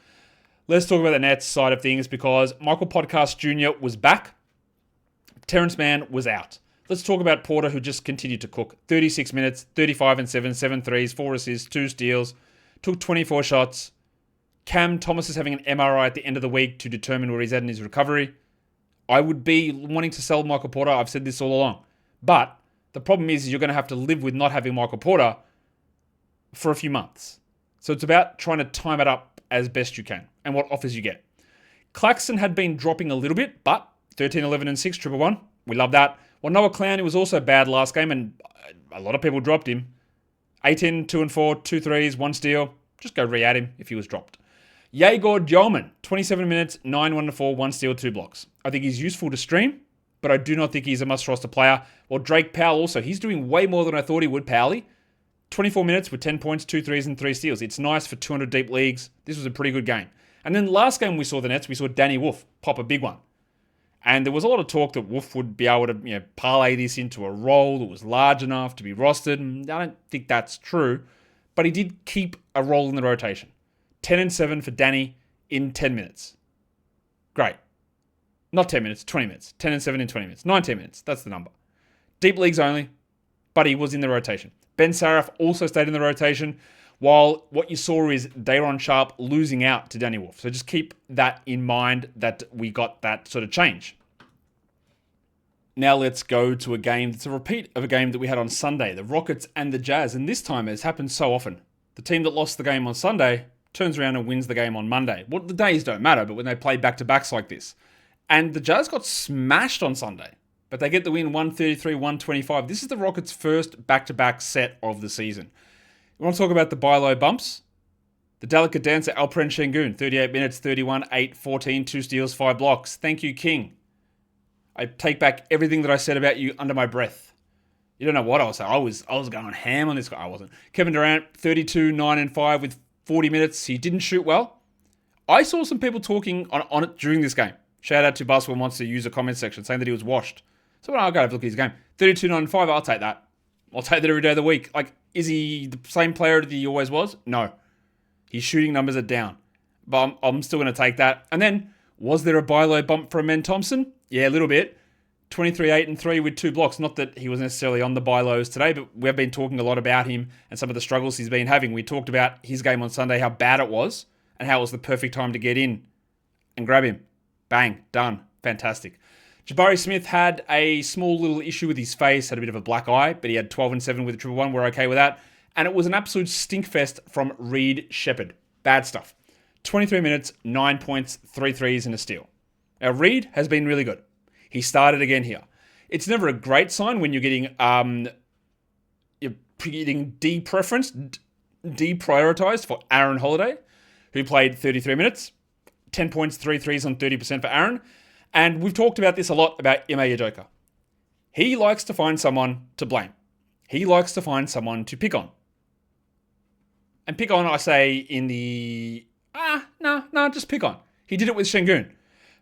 Let's talk about the Nets side of things because Michael Podcast Jr. was back. Terrence Mann was out. Let's talk about Porter, who just continued to cook. 36 minutes, 35 and 7, 7 threes, 4 assists, 2 steals, took 24 shots. Cam Thomas is having an MRI at the end of the week to determine where he's at in his recovery. I would be wanting to sell Michael Porter. I've said this all along. But the problem is you're going to have to live with not having Michael Porter for a few months. So it's about trying to time it up as best you can and what offers you get. Claxton had been dropping a little bit, but 13, 11, and 6, 111. We love that. Well, Noah Clowney was also bad last game, and a lot of people dropped him. 18, 2 and 4, 2 threes, 1 steal. Just go re-add him if he was dropped. Yegor Djolman, 27 minutes, 9, 1 and 4, 1 steal, 2 blocks. I think he's useful to stream, but I do not think he's a must-roster player. Well, Drake Powell also. He's doing way more than I thought he would, Powley. 24 minutes with 10 points, 2 threes, and 3 steals. It's nice for 200 deep leagues. This was a pretty good game. And then last game we saw the Nets, we saw Danny Wolf pop a big one. And there was a lot of talk that Wolf would be able to parlay this into a role that was large enough to be rostered. And I don't think that's true. But he did keep a role in the rotation. 10 and 7 for Danny in 10 minutes. Great. Not 10 minutes, 20 minutes. 10 and 7 in 20 minutes. 19 minutes. That's the number. Deep leagues only. But he was in the rotation. Ben Saraf also stayed in the rotation, while what you saw is Day'Ron Sharpe losing out to Danny Wolf. So just keep that in mind that we got that sort of change. Now let's go to a game that's a repeat of a game that we had on Sunday, the Rockets and the Jazz. And this time, it's happened so often. The team that lost the game on Sunday turns around and wins the game on Monday. Well, the days don't matter, but when they play back-to-backs like this. And the Jazz got smashed on Sunday. But they get the win 133-125. This is the Rockets' first back-to-back set of the season. You want to talk about the buy low bumps? The delicate dancer Alperen Şengün, 38 minutes, 31, 8, 14, 2 steals, 5 blocks. Thank you, King. I take back everything that I said about you under my breath. You don't know what I was saying. I was going ham on this guy. I wasn't. Kevin Durant, 32, 9 and 5 with 40 minutes. He didn't shoot well. I saw some people talking on it during this game. Shout out to Basketball Monster user comment section saying that he was washed. So I'll go have a look at his game. 32, 9 and 5, I'll take that. I'll take that every day of the week. Like, is he the same player that he always was? No. His shooting numbers are down. But I'm still going to take that. And then, was there a buy low bump for Amen Thompson? Yeah, a little bit. 23, 8 and 3 with 2 blocks. Not that he was necessarily on the buy lows today, but we've been talking a lot about him and some of the struggles he's been having. We talked about his game on Sunday, how bad it was, and how it was the perfect time to get in and grab him. Bang, done. Fantastic. Jabari Smith had a small little issue with his face, had a bit of a black eye, but he had 12 and 7 with a 111. We're okay with that. And it was an absolute stinkfest from Reed Shepherd. Bad stuff. 23 minutes, 9 points, 3 threes, and a steal. Now, Reed has been really good. He started again here. It's never a great sign when you're getting deprioritized for Aaron Holiday, who played 33 minutes, 10 points, 3 threes on 30% for Aaron. And we've talked about this a lot about Ime Udoka. He likes to find someone to blame. He likes to find someone to pick on. And pick on, I say, in the... just pick on. He did it with Şengün.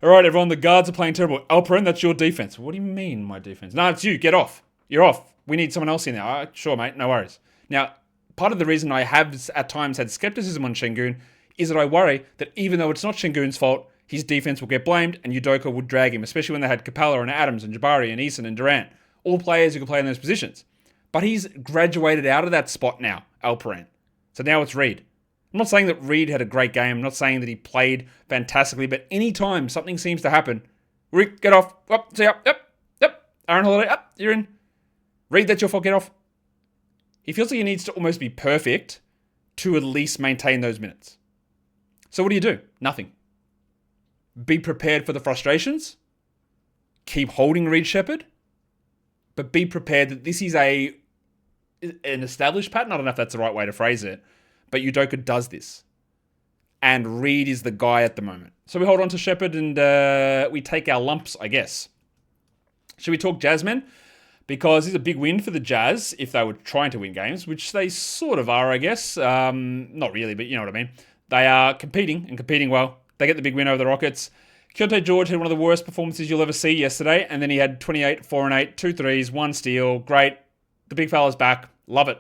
All right, everyone, the guards are playing terrible. Alperen, that's your defense. What do you mean, my defense? No, it's you. Get off. You're off. We need someone else in there. Sure, mate. No worries. Now, part of the reason I have at times had skepticism on Şengün is that I worry that even though it's not Şengün's fault, his defense will get blamed and Udoka would drag him, especially when they had Capella and Adams and Jabari and Eason and Durant. All players who can play in those positions. But he's graduated out of that spot now, Alperen. So now it's Reed. I'm not saying that Reed had a great game. I'm not saying that he played fantastically. But anytime something seems to happen, Rick, get off. Up, see up. Yep. Aaron Holiday, up. You're in. Reed, that's your fault. Get off. He feels like he needs to almost be perfect to at least maintain those minutes. So what do? Nothing. Be prepared for the frustrations. Keep holding Reed Shepherd. But be prepared that this is an established pattern. I don't know if that's the right way to phrase it. But Udoka does this. And Reed is the guy at the moment. So we hold on to Shepherd and we take our lumps, I guess. Should we talk Jazzmen? Because it's a big win for the Jazz if they were trying to win games, which they sort of are, I guess. Not really, but you know what I mean. They are competing and competing well. They get the big win over the Rockets. Keontae George had one of the worst performances you'll ever see yesterday, and then he had 28, 4 and 8, 2 threes, 1 steal. Great. The big fella's back. Love it.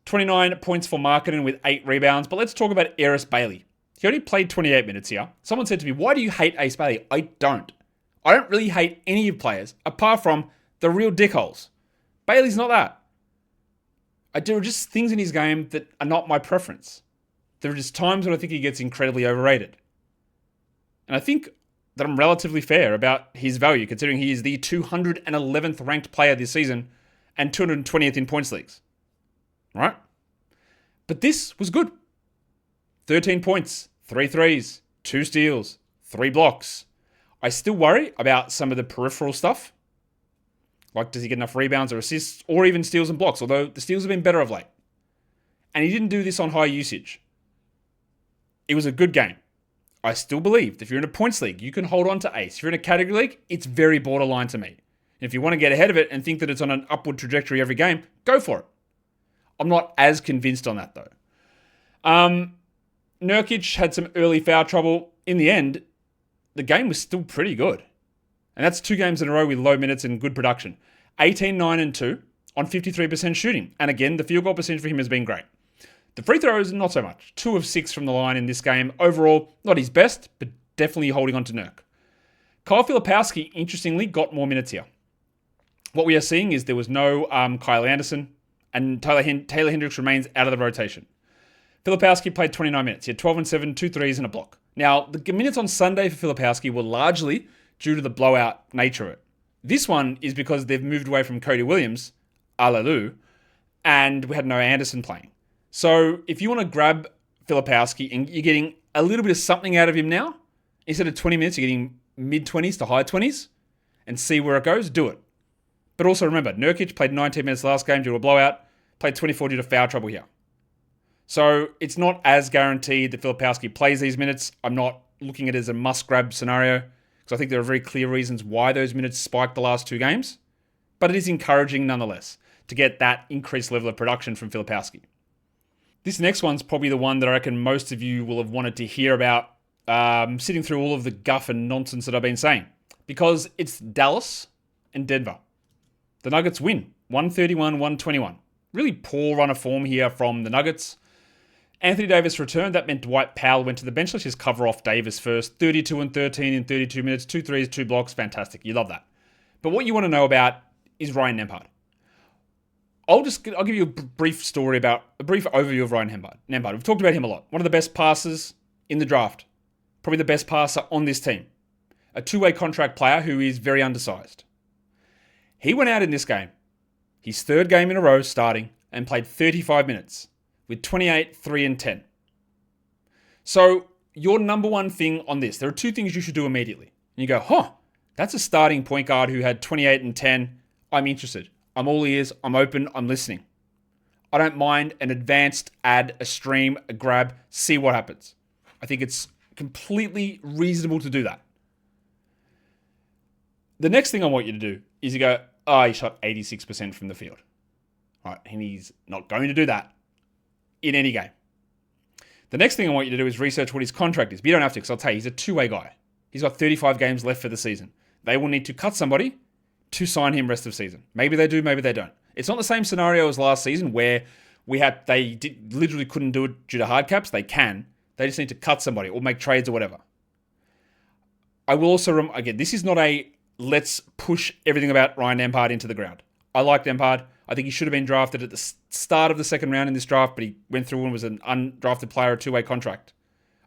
29 points for Markkanen with 8 rebounds. But let's talk about Aris Bailey. He only played 28 minutes here. Someone said to me, why do you hate Ace Bailey? I don't. I don't really hate any of players, apart from the real dickholes. Bailey's not that. There are just things in his game that are not my preference. There are just times when I think he gets incredibly overrated. And I think that I'm relatively fair about his value, considering he is the 211th ranked player this season and 220th in points leagues. Right? But this was good. 13 points, 3 threes, 2 steals, 3 blocks. I still worry about some of the peripheral stuff. Like, does he get enough rebounds or assists or even steals and blocks? Although the steals have been better of late. And he didn't do this on high usage. It was a good game. I still believe that if you're in a points league, you can hold on to Ace. If you're in a category league, it's very borderline to me. And if you want to get ahead of it and think that it's on an upward trajectory every game, go for it. I'm not as convinced on that, though. Nurkic had some early foul trouble. In the end, the game was still pretty good. And that's 2 games in a row with low minutes and good production. 18, 9, and 2 on 53% shooting. And again, the field goal percentage for him has been great. The free throws, not so much. 2 of 6 from the line in this game. Overall, not his best, but definitely holding on to Nurk. Kyle Filipowski, interestingly, got more minutes here. What we are seeing is there was no Kyle Anderson, and Taylor Hendricks remains out of the rotation. Filipowski played 29 minutes. He had 12 and 7, 2 threes, and a block. Now, the minutes on Sunday for Filipowski were largely due to the blowout nature of it. This one is because they've moved away from Cody Williams, Alalu, and we had no Anderson playing. So if you want to grab Filipowski and you're getting a little bit of something out of him now, instead of 20 minutes, you're getting mid-20s to high 20s, and see where it goes, do it. But also remember, Nurkic played 19 minutes last game due to a blowout, played 24 due to foul trouble here. So it's not as guaranteed that Filipowski plays these minutes. I'm not looking at it as a must-grab scenario, because I think there are very clear reasons why those minutes spiked the last 2 games. But it is encouraging nonetheless to get that increased level of production from Filipowski. This next one's probably the one that I reckon most of you will have wanted to hear about, sitting through all of the guff and nonsense that I've been saying. Because it's Dallas and Denver. The Nuggets win, 131-121. Really poor run of form here from the Nuggets. Anthony Davis returned. That meant Dwight Powell went to the bench. Let's just cover off Davis first. 32 and 13 in 32 minutes. 2 threes, 2 blocks. Fantastic. You love that. But what you want to know about is Ryan Nembhard. I'll give you a brief overview of Ryan Nembhard. We've talked about him a lot. One of the best passers in the draft. Probably the best passer on this team. A 2-way contract player who is very undersized. He went out in this game, his 3rd game in a row starting, and played 35 minutes with 28, 3, and 10. So your number one thing on this, there are 2 things you should do immediately. And you go, that's a starting point guard who had 28 and 10. I'm interested. I'm all ears, I'm open, I'm listening. I don't mind an advanced add, a stream, a grab, see what happens. I think it's completely reasonable to do that. The next thing I want you to do is you go, he shot 86% from the field. All right, and he's not going to do that in any game. The next thing I want you to do is research what his contract is. But you don't have to, because I'll tell you, he's a 2-way guy. He's got 35 games left for the season. They will need to cut somebody to sign him rest of season. Maybe they do, maybe they don't. It's not the same scenario as last season where literally couldn't do it due to hard caps. They can. They just need to cut somebody or make trades or whatever. I will also, again, this is not a let's push everything about Ryan Nembhard into the ground. I like Nembhard. I think he should have been drafted at the start of the second round in this draft, but he went through and was an undrafted player, a 2-way contract.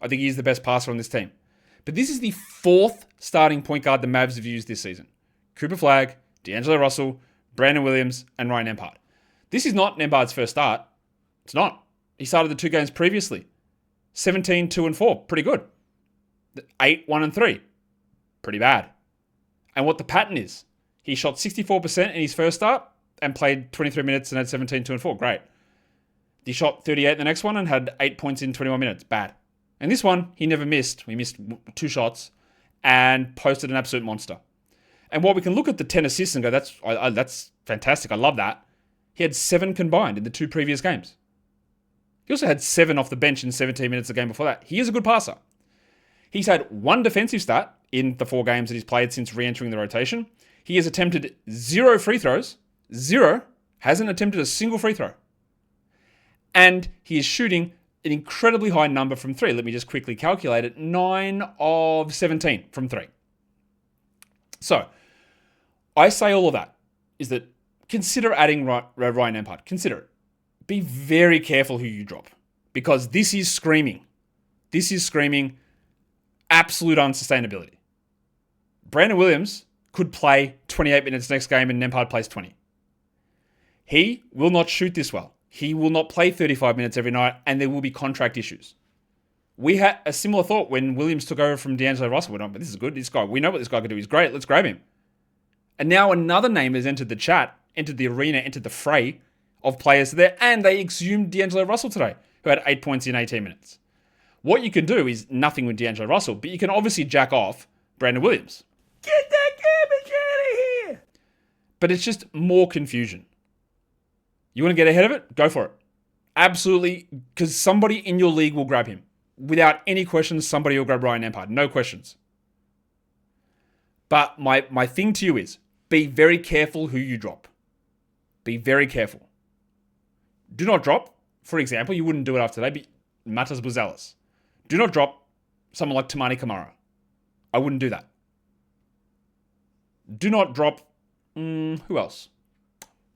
I think he's the best passer on this team. But this is the 4th starting point guard the Mavs have used this season. Cooper Flagg, D'Angelo Russell, Brandon Williams, and Ryan Nembhard. This is not Nembhard's first start. It's not. He started the 2 games previously. 17, 2, and 4. Pretty good. 8, 1, and 3. Pretty bad. And what the pattern is, he shot 64% in his first start and played 23 minutes and had 17, 2, and 4. Great. He shot 38 the next one and had 8 points in 21 minutes. Bad. And this one, he never missed. He missed 2 shots and posted an absolute monster. And while we can look at the 10 assists and go, that's fantastic. I love that. He had 7 combined in the 2 previous games. He also had 7 off the bench in 17 minutes the game before that. He is a good passer. He's had one defensive stat in the 4 games that he's played since re-entering the rotation. He has attempted 0 free throws. 0. Hasn't attempted a single free throw. And he is shooting an incredibly high number from 3. Let me just quickly calculate it. 9 of 17 from 3. So, I say all of that is that consider adding Ryan Nembhard. Consider it. Be very careful who you drop. Because this is screaming. This is screaming absolute unsustainability. Brandon Williams could play 28 minutes next game and Nembhard plays 20. He will not shoot this well. He will not play 35 minutes every night, and there will be contract issues. We had a similar thought when Williams took over from D'Angelo Russell. We're not, but this is good. This guy, we know what this guy can do. He's great. Let's grab him. And now another name has entered the chat, entered the arena, entered the fray of players there, and they exhumed D'Angelo Russell today, who had 8 points in 18 minutes. What you can do is nothing with D'Angelo Russell, but you can obviously jack off Brandon Williams. Get that garbage out of here! But it's just more confusion. You want to get ahead of it? Go for it. Absolutely, because somebody in your league will grab him. Without any questions, somebody will grab Ryan Nembhard. No questions. But my thing to you is, be very careful who you drop. Be very careful. Do not drop, for example, you wouldn't do it after today, but Matas Buzelis. Do not drop someone like Tamani Kamara. I wouldn't do that. Do not drop, who else?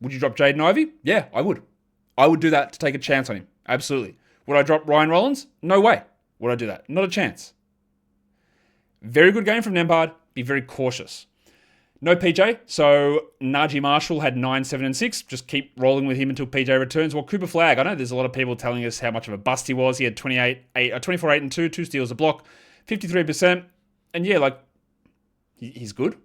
Would you drop Jaden Ivey? Yeah, I would. I would do that to take a chance on him. Absolutely. Would I drop Ryan Rollins? No way would I do that. Not a chance. Very good game from Nembhard. Be very cautious. No PJ, so Najee Marshall had 9, 7, and 6. Just keep rolling with him until PJ returns. Well, Cooper Flagg, I know there's a lot of people telling us how much of a bust he was. He had 24, 8, and 2, 2 steals a block, 53%. And yeah, like, he's good.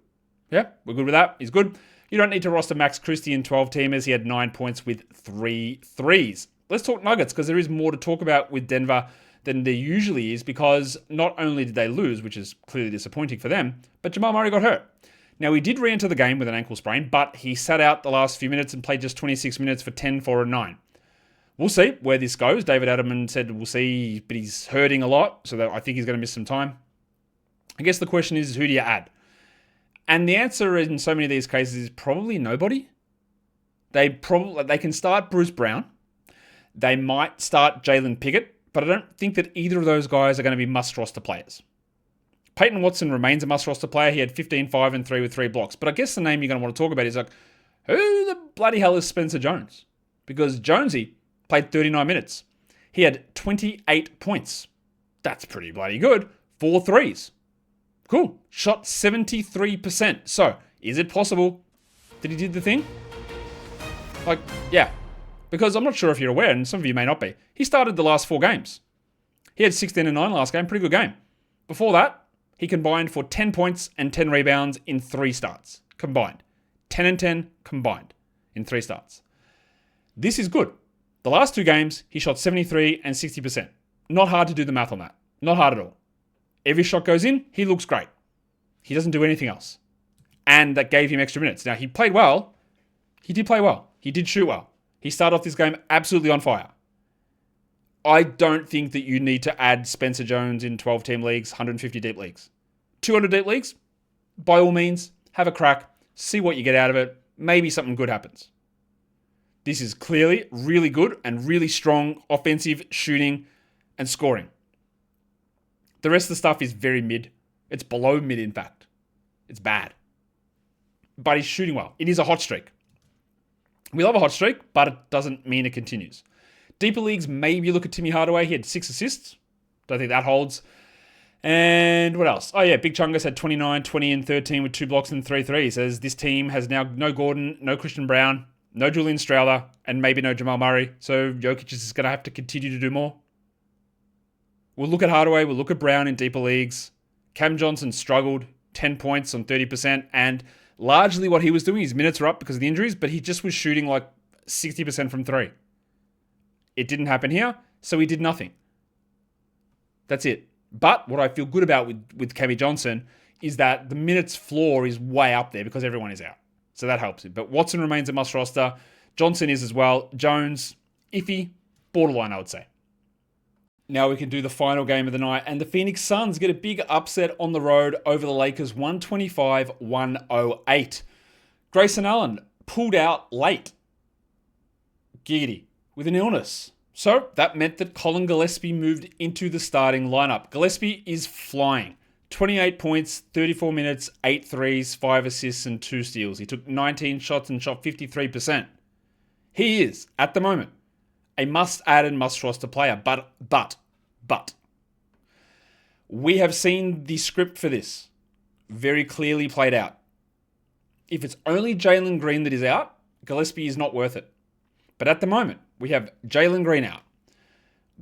Yeah, we're good with that. He's good. You don't need to roster Max Christie in 12-teamers. He had 9 points with 3 threes. Let's talk Nuggets, because there is more to talk about with Denver than there usually is, because not only did they lose, which is clearly disappointing for them, but Jamal Murray got hurt. Now, he did re-enter the game with an ankle sprain, but he sat out the last few minutes and played just 26 minutes for 10, 4, and 9. We'll see where this goes. David Adelman said we'll see, but he's hurting a lot, so that I think he's going to miss some time. I guess the question is, who do you add? And the answer in so many of these cases is probably nobody. They can start Bruce Brown. They might start Jalen Pickett, but I don't think that either of those guys are going to be must-roster players. Peyton Watson remains a must-roster player. He had 15, 5, and 3 with 3 blocks. But I guess the name you're going to want to talk about is like, who the bloody hell is Spencer Jones? Because Jonesy played 39 minutes. He had 28 points. That's pretty bloody good. 4 threes. Cool. Shot 73%. So, is it possible that he did the thing? Like, yeah. Because I'm not sure if you're aware, and some of you may not be. He started the last 4 games. He had 16 and 9 last game. Pretty good game. Before that, he combined for 10 points and 10 rebounds in 3 starts. Combined. 10 and 10 combined in 3 starts. This is good. The last 2 games, he shot 73 and 60%. Not hard to do the math on that. Not hard at all. Every shot goes in, he looks great. He doesn't do anything else. And that gave him extra minutes. Now, he played well. He did play well. He did shoot well. He started off this game absolutely on fire. I don't think that you need to add Spencer Jones in 12-team leagues, 150 deep leagues. 200 deep leagues, by all means, have a crack, see what you get out of it. Maybe something good happens. This is clearly really good and really strong offensive shooting and scoring. The rest of the stuff is very mid. It's below mid, in fact. It's bad. But he's shooting well. It is a hot streak. We love a hot streak, but it doesn't mean it continues. Deeper leagues, maybe look at Timmy Hardaway. He had 6 assists. Don't think that holds. And what else? Oh yeah, Big Chungus had 29, 20, and 13 with 2 blocks and 3 threes. As this team has now no Gordon, no Christian Brown, no Julian Strowler, and maybe no Jamal Murray. So Jokic is going to have to continue to do more. We'll look at Hardaway. We'll look at Brown in deeper leagues. Cam Johnson struggled, 10 points on 30%. And largely what he was doing, his minutes are up because of the injuries, but he just was shooting like 60% from 3. It didn't happen here, so he did nothing. That's it. But what I feel good about with Cammy Johnson is that the minutes floor is way up there because everyone is out. So that helps him. But Watson remains a must roster. Johnson is as well. Jones, iffy, borderline, I would say. Now we can do the final game of the night, and the Phoenix Suns get a big upset on the road over the Lakers, 125-108. Grayson Allen pulled out late, giggity, with an illness. So that meant that Collin Gillespie moved into the starting lineup. Gillespie is flying. 28 points, 34 minutes, 8 threes, 5 assists, and 2 steals. He took 19 shots and shot 53%. He is, at the moment, a must-add and must-roster player. But, we have seen the script for this very clearly played out. If it's only Jalen Green that is out, Gillespie is not worth it. But at the moment, we have Jalen Green out.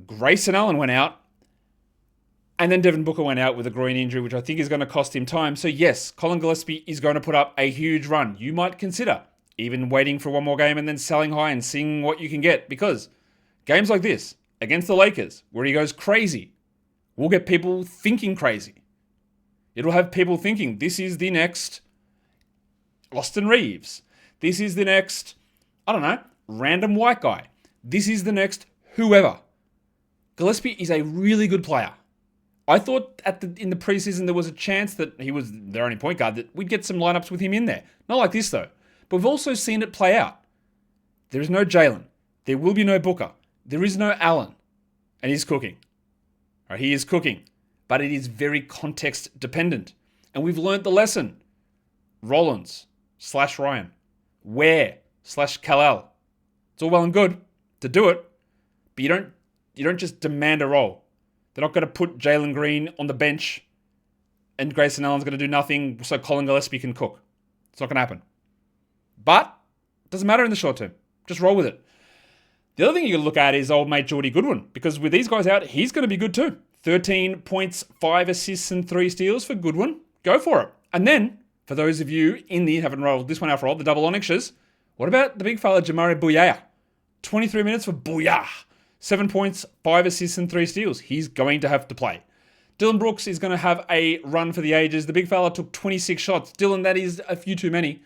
Grayson Allen went out. And then Devin Booker went out with a groin injury, which I think is going to cost him time. So yes, Collin Gillespie is going to put up a huge run. You might consider even waiting for one more game and then selling high and seeing what you can get. Because games like this, against the Lakers, where he goes crazy, will get people thinking crazy. It'll have people thinking, this is the next Austin Reeves. This is the next, random white guy. This is the next whoever. Gillespie is a really good player. I thought in the preseason there was a chance that he was their only point guard, that we'd get some lineups with him in there. Not like this though. But we've also seen it play out. There is no Jalen. There will be no Booker. There is no Allen. And he's cooking. Or he is cooking. But it is very context dependent. And we've learned the lesson. Rollins/Ryan. Ware/Kel'el. It's all well and good to do it. But you don't just demand a role. They're not going to put Jalen Green on the bench and Grayson Allen's going to do nothing so Collin Gillespie can cook. It's not going to happen. But it doesn't matter in the short term. Just roll with it. The other thing you got to look at is old mate Geordie Goodwin, because with these guys out, he's going to be good too. 13 points, 5 assists, and 3 steals for Goodwin. Go for it. And then, for those of you haven't rolled this one out for all, the double onyxes, what about the big fella Jamal Murray? 23 minutes for Booyah. 7 points, 5 assists, and 3 steals. He's going to have to play. Dylan Brooks is going to have a run for the ages. The big fella took 26 shots. Dylan, that is a few too many.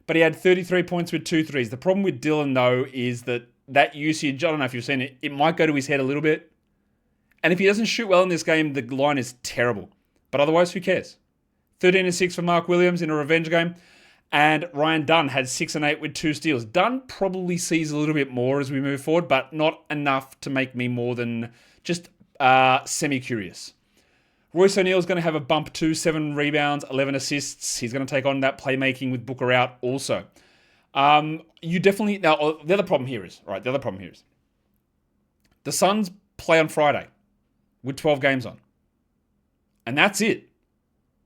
But he had 33 points with 2 threes. The problem with Dylan, though, is that usage, I don't know if you've seen it, it might go to his head a little bit. And if he doesn't shoot well in this game, the line is terrible. But otherwise, who cares? 13 and 6 for Mark Williams in a revenge game. And Ryan Dunn had 6 and 8 with 2 steals. Dunn probably sees a little bit more as we move forward, but not enough to make me more than just semi-curious. Royce O'Neal's going to have a bump too, 7 rebounds, 11 assists. He's going to take on that playmaking with Booker out also. The other problem here is the Suns play on Friday with 12 games on. And that's it.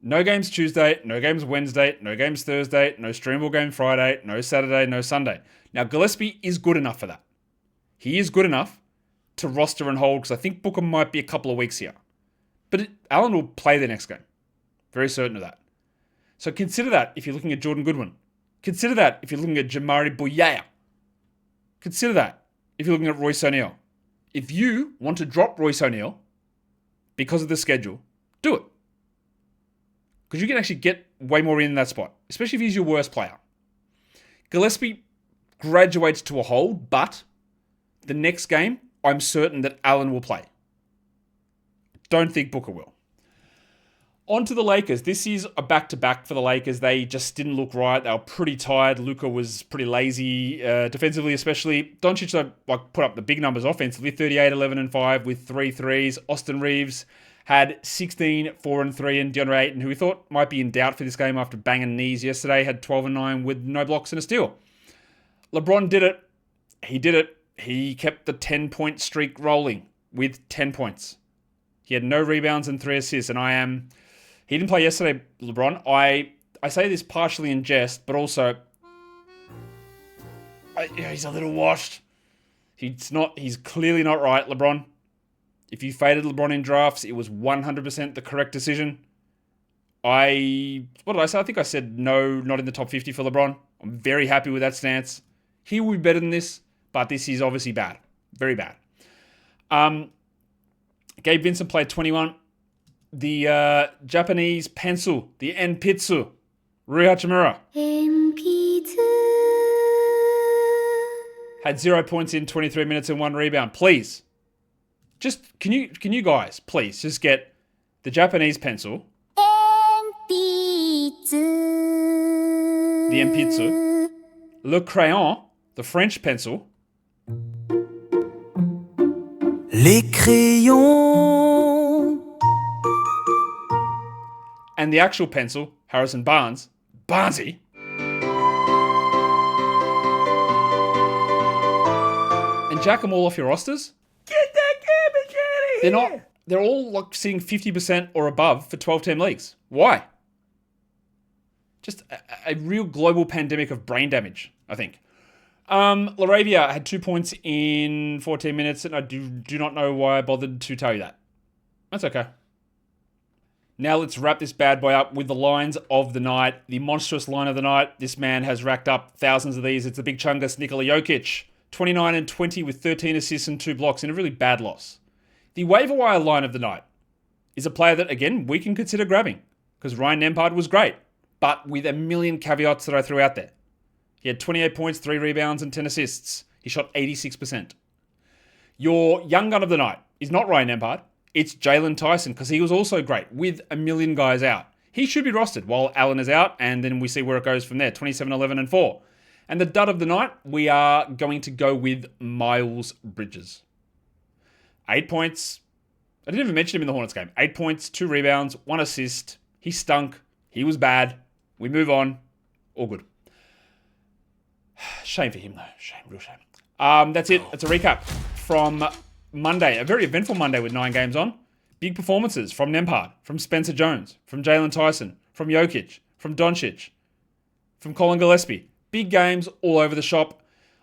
No games Tuesday, no games Wednesday, no games Thursday, no streamable game Friday, no Saturday, no Sunday. Now, Gillespie is good enough for that. He is good enough to roster and hold, because I think Booker might be a couple of weeks here. But Allen will play the next game. Very certain of that. So consider that if you're looking at Jordan Goodwin. Consider that if you're looking at Jamari Bouyea. Consider that if you're looking at Royce O'Neal. If you want to drop Royce O'Neal because of the schedule, do it. Because you can actually get way more in that spot, especially if he's your worst player. Gillespie graduates to a hold, but the next game, I'm certain that Allen will play. Don't think Booker will. On to the Lakers. This is a back-to-back for the Lakers. They just didn't look right. They were pretty tired. Luka was pretty lazy, defensively especially. Doncic put up the big numbers offensively, 38, 11, and 5 with 3 threes. Austin Reeves had 16, 4, and 3, and DeAndre Ayton, who we thought might be in doubt for this game after banging knees yesterday, had 12 and 9 with no blocks and a steal. LeBron did it. He did it. He kept the 10-point streak rolling with 10 points. He had no rebounds and 3 assists, and he didn't play yesterday, LeBron. I say this partially in jest, but also he's a little washed. He's clearly not right, LeBron. If you faded LeBron in drafts, it was 100% the correct decision. What did I say? I think I said no, not in the top 50 for LeBron. I'm very happy with that stance. He will be better than this, but this is obviously bad. Very bad. Gabe Vincent played 21. The Japanese pencil, the Enpitsu, Rui Hachimura, had 0 points in 23 minutes and 1 rebound. Please, Just, can you guys please just get the Japanese pencil, the Enpitsu, le crayon, the French pencil, les crayons, and the actual pencil, Harrison Barnes, Barnesy, and jack them all off your rosters. Get that garbage out of here! They're all like sitting 50% or above for 12-team leagues. Why? Just a real global pandemic of brain damage, I think. Laravia had 2 points in 14 minutes, and I do not know why I bothered to tell you that. That's okay. Now let's wrap this bad boy up with the lines of the night. The monstrous line of the night. This man has racked up thousands of these. It's the big chungus Nikola Jokic. 29 and 20 with 13 assists and 2 blocks in a really bad loss. The waiver wire line of the night is a player that, again, we can consider grabbing because Ryan Nembhard was great, but with a million caveats that I threw out there. He had 28 points, 3 rebounds, and 10 assists. He shot 86%. Your young gun of the night is not Ryan Nembhard. It's Jaylon Tyson because he was also great with a million guys out. He should be rostered while Allen is out, and then we see where it goes from there. 27, 11, and 4. And the dud of the night, we are going to go with Miles Bridges. 8 points. I didn't even mention him in the Hornets game. 8 points, 2 rebounds, 1 assist. He stunk. He was bad. We move on. All good. Shame for him, though. Shame, real shame. That's it. It's a recap from Monday. A very eventful Monday with 9 games on. Big performances from Nembhard, from Spencer Jones, from Jaylon Tyson, from Jokic, from Doncic, from Collin Gillespie. Big games all over the shop.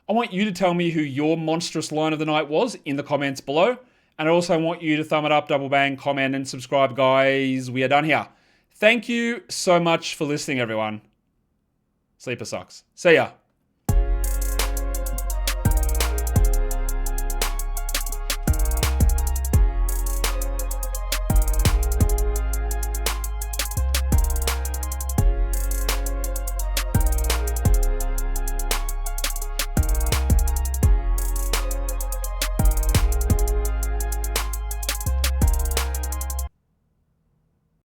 I want you to tell me who your monstrous line of the night was in the comments below. And I also want you to thumb it up, double bang, comment, and subscribe, guys. We are done here. Thank you so much for listening, everyone. Sleeper sucks. See ya.